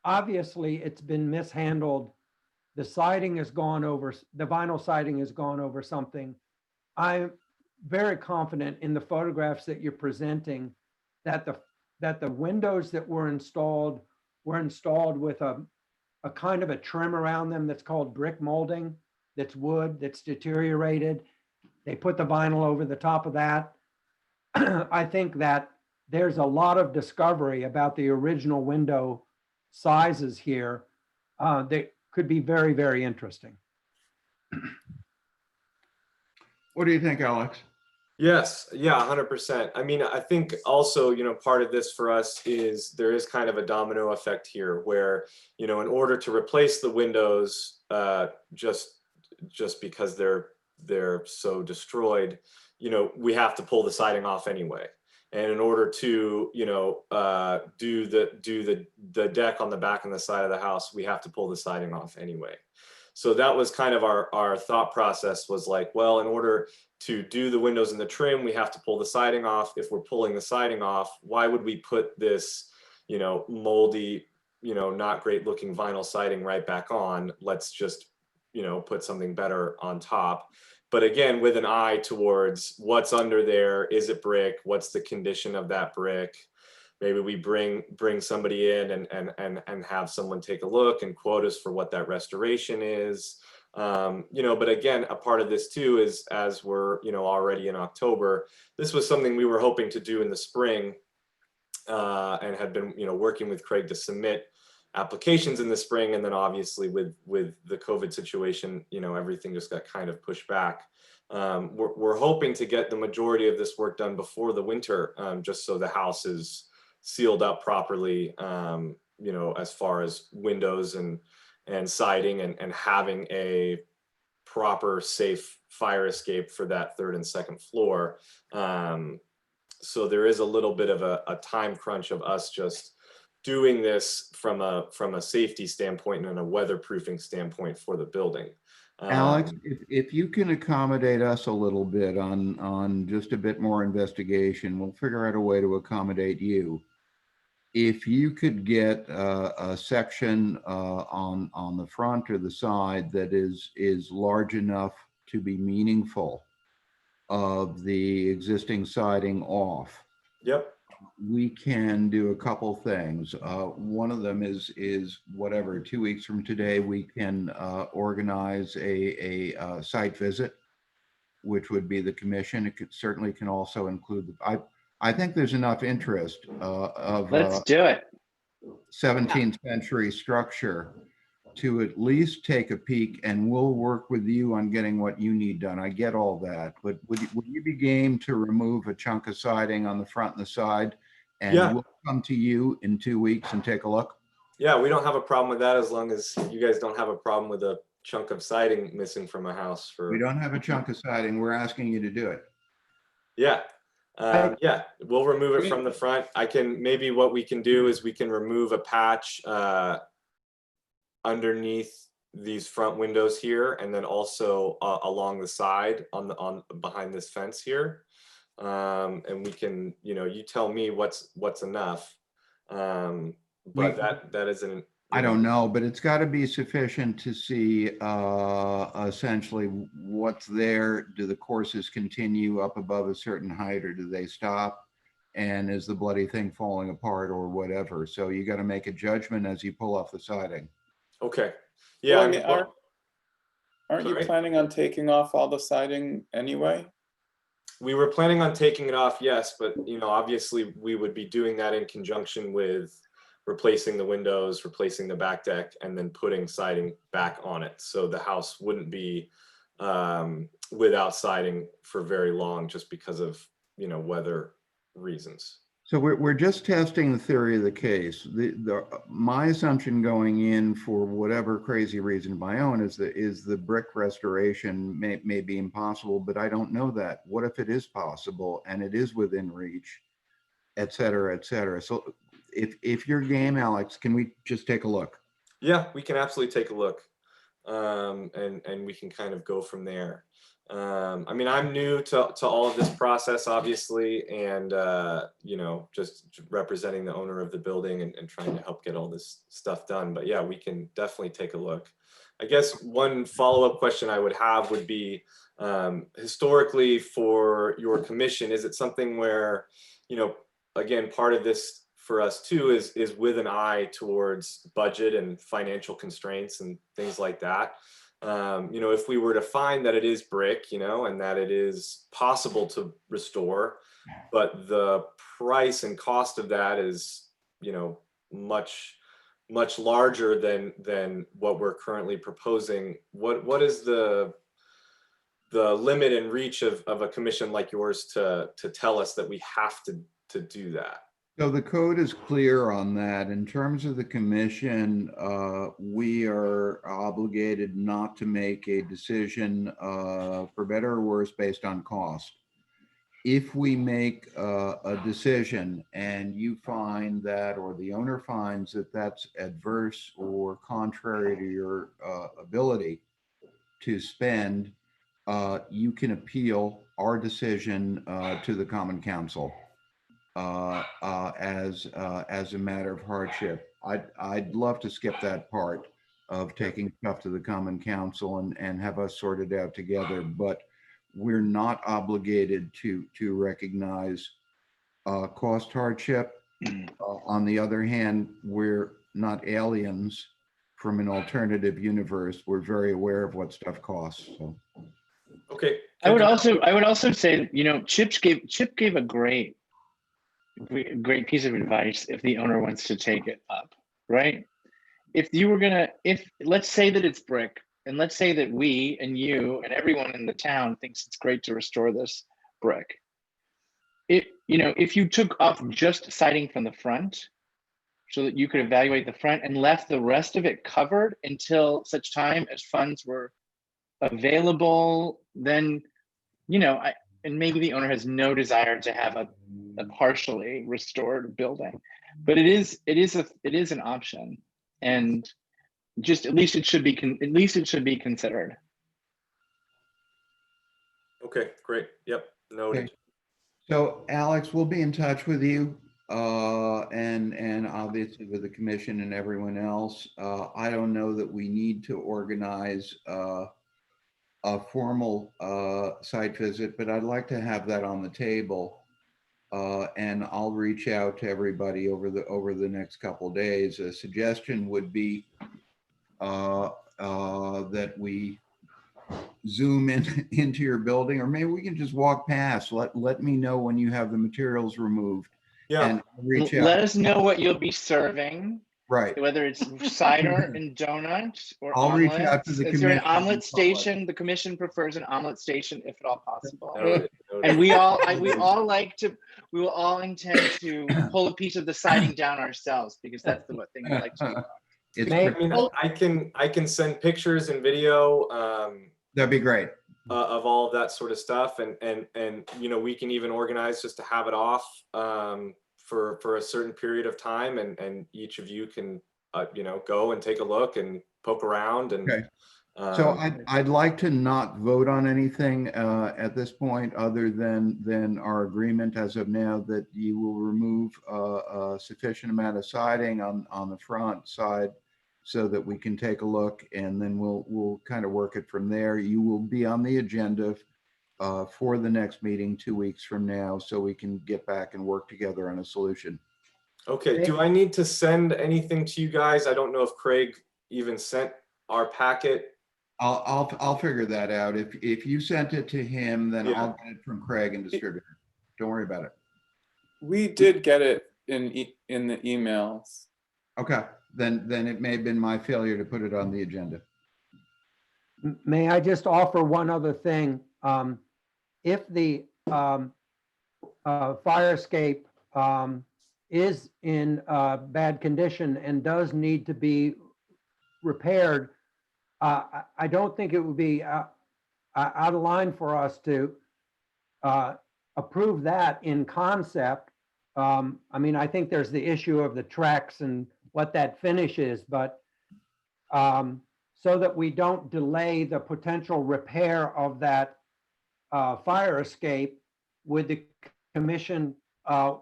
Obviously, it's been mishandled. The siding has gone over, the vinyl siding has gone over something. I'm very confident in the photographs that you're presenting that the windows that were installed with a kind of a trim around them that's called brick molding, that's wood, that's deteriorated. They put the vinyl over the top of that. I think that there's a lot of discovery about the original window sizes here that could be very, very interesting. What do you think, Alex? Yes, yeah, 100%. I mean, I think also, you know, part of this for us is there is kind of a domino effect here where, you know, in order to replace the windows, just because they're so destroyed, you know, we have to pull the siding off anyway. And in order to, you know, do the deck on the back and the side of the house, we have to pull the siding off anyway. So that was kind of our thought process, was like, well, in order to do the windows and the trim, we have to pull the siding off. If we're pulling the siding off, why would we put this, you know, moldy, you know, not great looking vinyl siding right back on? Let's just, you know, put something better on top. but again, with an eye towards what's under there. Is it brick? What's the condition of that brick? Maybe we bring somebody in and have someone take a look and quote us for what that restoration is. But again, a part of this too is, as we're, already in October, this was something we were hoping to do in the spring, and had been, working with Craig to submit applications in the spring. And then obviously with the COVID situation, everything just got kind of pushed back. We're hoping to get the majority of this work done before the winter, just so the house is sealed up properly, as far as windows and siding and having a proper safe fire escape for that third and second floor. So there is a little bit of a time crunch of us just doing this from a safety standpoint and a weatherproofing standpoint for the building. Alex, if you can accommodate us a little bit on just a bit more investigation, we'll figure out a way to accommodate you. If you could get a section on the front or the side that is large enough to be meaningful of the existing siding off. Yep. We can do a couple things. One of them is whatever, 2 weeks from today, we can organize a site visit, which would be the commission. It certainly can also include I think there's enough interest of Let's do it. 17th century structure to at least take a peek, and we'll work with you on getting what you need done. I get all that, but would you be game to remove a chunk of siding on the front and the side, and Yeah. we'll come to you in 2 weeks and take a look? Yeah, we don't have a problem with that, as long as you guys don't have a problem with a chunk of siding missing from a house. We don't have a chunk of siding. We're asking you to do it. Yeah. Yeah, we'll remove it from the front. Maybe what we can do is we can remove a patch underneath these front windows here, and then also along the side on behind this fence here. And we can, you tell me what's enough. But that isn't. I don't know, but it's got to be sufficient to see essentially what's there. Do the courses continue up above a certain height, or do they stop? And is the bloody thing falling apart or whatever? So you got to make a judgment as you pull off the siding. Okay. Yeah. Well, I mean, aren't you sorry? planning on taking off all the siding anyway? We were planning on taking it off, yes, but obviously we would be doing that in conjunction with replacing the windows, replacing the back deck, and then putting siding back on it. So the house wouldn't be without siding for very long, just because of weather reasons. So we're just testing the theory of the case. My assumption going in, for whatever crazy reason of my own, is the brick restoration may be impossible, but I don't know that. What if it is possible and it is within reach, et cetera, et cetera? So if you're game, Alex, can we just take a look? Yeah, we can absolutely take a look, and we can kind of go from there. I mean, I'm new to all of this process, obviously, and just representing the owner of the building and trying to help get all this stuff done. But yeah, we can definitely take a look. I guess one follow-up question I would have would be, historically for your commission, is it something where, again, part of this for us too is with an eye towards budget and financial constraints and things like that. If we were to find that it is brick, and that it is possible to restore, but the price and cost of that is, much larger than what we're currently proposing. What is the limit and reach of a commission like yours to tell us that we have to do that? So the code is clear on that. In terms of the commission, we are obligated not to make a decision for better or worse based on cost. If we make a decision and you find that, or the owner finds that that's adverse or contrary to your ability to spend, you can appeal our decision to the Common Council. As a matter of hardship. I'd love to skip that part of taking stuff to the Common Council and have us sort it out together. But we're not obligated to recognize cost hardship. On the other hand, we're not aliens from an alternative universe. We're very aware of what stuff costs. So Okay. I would also say that, you know, Chip gave a great piece of advice if the owner wants to take it up, right? If let's say that it's brick, and let's say that we and you and everyone in the town thinks it's great to restore this brick. If you took off just siding from the front so that you could evaluate the front and left the rest of it covered until such time as funds were available, then, and maybe the owner has no desire to have a partially restored building, but it is an option, and just at least it should be considered. Okay, great. Yep, noted. okay. So Alex, we'll be in touch with you, and obviously with the commission and everyone else. I don't know that we need to organize a formal site visit, but I'd like to have that on the table. And I'll reach out to everybody over the next couple of days. A suggestion would be that we zoom into your building, or maybe we can just walk past. Let me know when you have the materials removed. Yeah. And reach out. Let us know what you'll be serving, Right. whether it's cider and donuts or I'll reach out omelets. to the Is there an commission. omelet station? The commission prefers an omelet station if at all possible. Noted, And noted. we will all intend to pull a piece of the siding down ourselves, because that's the thing we like to do. It's May- I mean, I can send pictures and video That'd be great. of all of that sort of stuff, and we can even organize just to have it off for a certain period of time, and each of you can go and take a look and poke around. And Okay. So I'd like to not vote on anything at this point, other than our agreement as of now that you will remove a sufficient amount of siding on the front side so that we can take a look, and then we'll kind of work it from there. You will be on the agenda for the next meeting 2 weeks from now, so we can get back and work together on a solution. okay, do I need to send anything to you guys? I don't know if Craig even sent our packet. I'll figure that out. If you sent it to him, then Yeah. I'll get it from Craig and distribute it. Don't worry about it. We did get it in the emails. Okay, then it may have been my failure to put it on the agenda. May I just offer one other thing? If the fire escape is in bad condition and does need to be repaired, I don't think it would be out of line for us to approve that in concept. I mean, I think there's the issue of the Trex and what that finish is, but so that we don't delay the potential repair of that fire escape, would the commission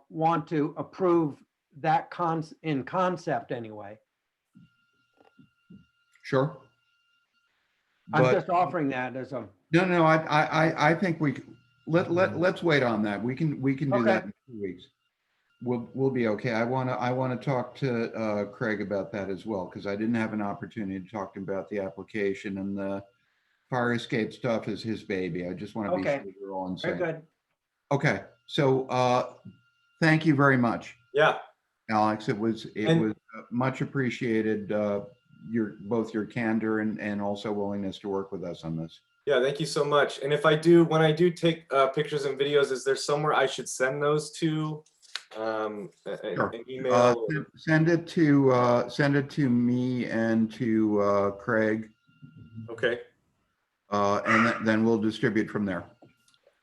want to approve that in concept anyway? Sure. I'm But- just offering that as a, No, I think let's wait on that. We can do that Okay. in 2 weeks. We'll be okay. I want to talk to Craig about that as well, because I didn't have an opportunity to talk to him about the application, and the fire escape stuff is his baby. I just want to be Okay. sure we're all in very sync. good. Okay, so thank you very much, Yeah, Alex. It was much appreciated, both your candor and also willingness to work with us on this. yeah, thank you so much. And when I do take pictures and videos, is there somewhere I should send those to? An email? Or... Send it to me and to Craig, Okay. and then we'll distribute from there.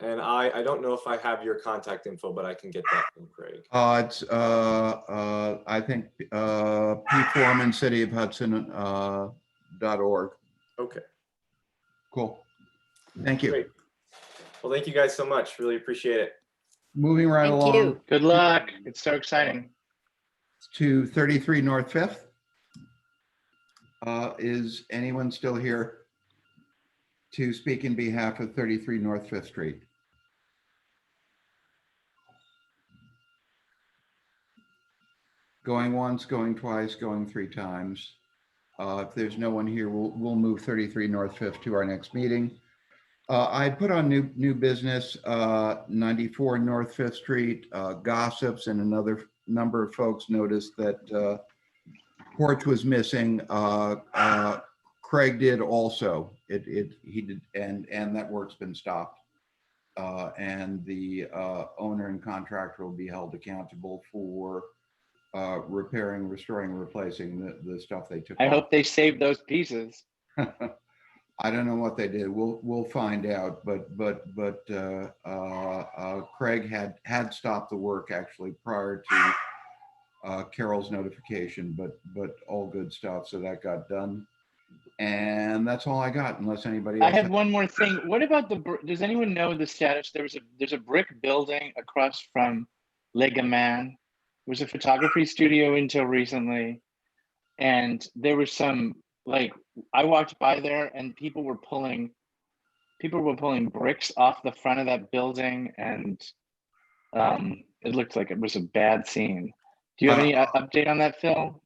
And I don't know if I have your contact info, but I can get that from Craig. It's I think Pete Foreman, City of Hudson .org. Okay. Cool. Thank you. Great. Well, thank you guys so much. Really appreciate it. Moving right Thank along you. Good luck. It's so exciting. to 33 North Fifth. Is anyone still here? to speak in behalf of 33 North Fifth Street. Going once, going twice, going 3 times. If there's no one here, we'll move 33 North Fifth to our next meeting. I put on new business, 94 North Fifth Street, gossips, and another number of folks noticed that porch was missing. Craig did also. He did, and that work's been stopped. And the owner and contractor will be held accountable for repairing, restoring, replacing the stuff they took I off. hope they saved those pieces. I don't know what they did. We'll find out. But Craig had stopped the work actually prior to Carol's notification. But all good stuff. So that got done, and that's all I got. Unless anybody else. I have one more thing. What about does anyone know the status? There's a brick building across from Le Gamin. It was a photography studio until recently, and there was some, like, I walked by there and people were pulling bricks off the front of that building, and it looked like it was a bad scene. Do you have any update on that, Phil?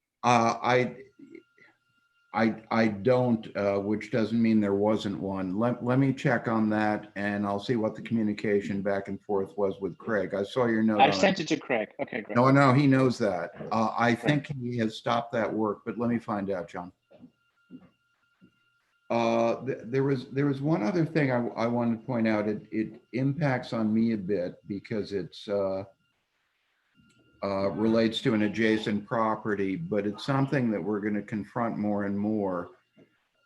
I don't, which doesn't mean there wasn't one. Let me check on that, and I'll see what the communication back and forth was with Craig. I saw your note. I sent it to Craig. Okay, great. No, he knows that. I think he has stopped that work, but let me find out, John. There was one other thing I wanted to point out. It impacts on me a bit because it's relates to an adjacent property, but it's something that we're going to confront more and more.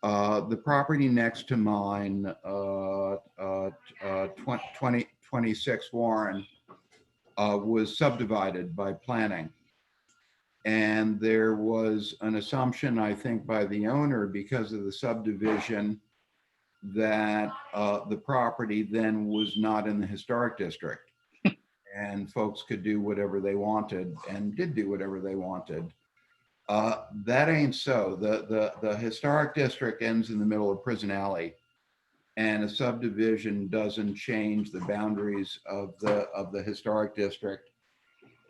The property next to mine, 26 Warren, was subdivided by planning. And there was an assumption, I think, by the owner because of the subdivision that the property then was not in the historic district. And folks could do whatever they wanted and did do whatever they wanted. That ain't so. The historic district ends in the middle of Prison Alley, and a subdivision doesn't change the boundaries of the historic district.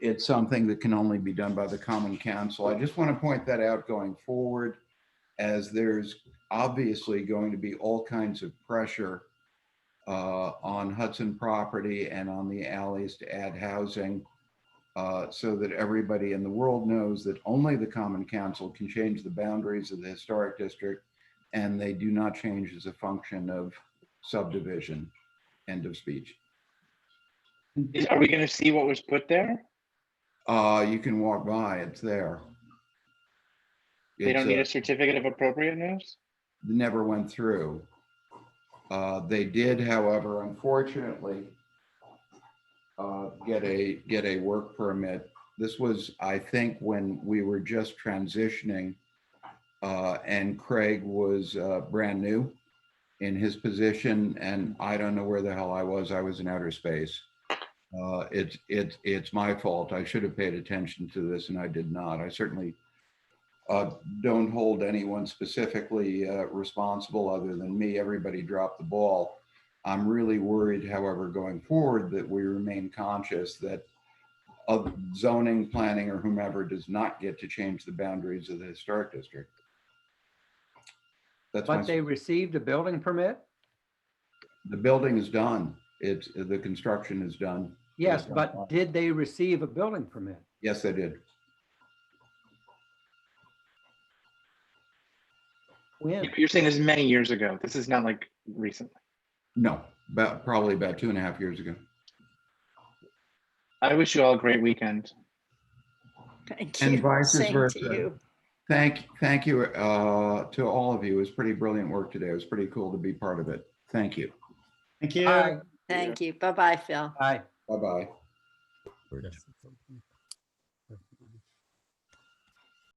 It's something that can only be done by the Common Council. I just want to point that out going forward, as there's obviously going to be all kinds of pressure on Hudson property and on the alleys to add housing, so that everybody in the world knows that only the Common Council can change the boundaries of the historic district, and they do not change as a function of subdivision. End of speech. Are we going to see what was put there? You can walk by, it's there. They don't need a certificate of appropriateness? Never went through. They did, however, unfortunately, get a work permit. This was, I think, when we were just transitioning, and Craig was brand new in his position, and I don't know where the hell I was. I was in outer space. It's my fault. I should have paid attention to this, and I did not. I certainly don't hold anyone specifically responsible other than me. Everybody dropped the ball. I'm really worried, however, going forward, that we remain conscious that zoning, planning, or whomever does not get to change the boundaries of the historic district. But they received a building permit? The building is done. The construction is done. Yes, but did they receive a building permit? Yes, they did. When? You're saying this many years ago. This is not like recently. No, probably about 2.5 years ago. I wish you all a great weekend. Thank And you. vice Same versa. to you. Thank you to all of you. It was pretty brilliant work today. It was pretty cool to be part of it. Thank you. Thank you. Bye. Thank you. Bye-bye, Phil. Bye. Bye-bye.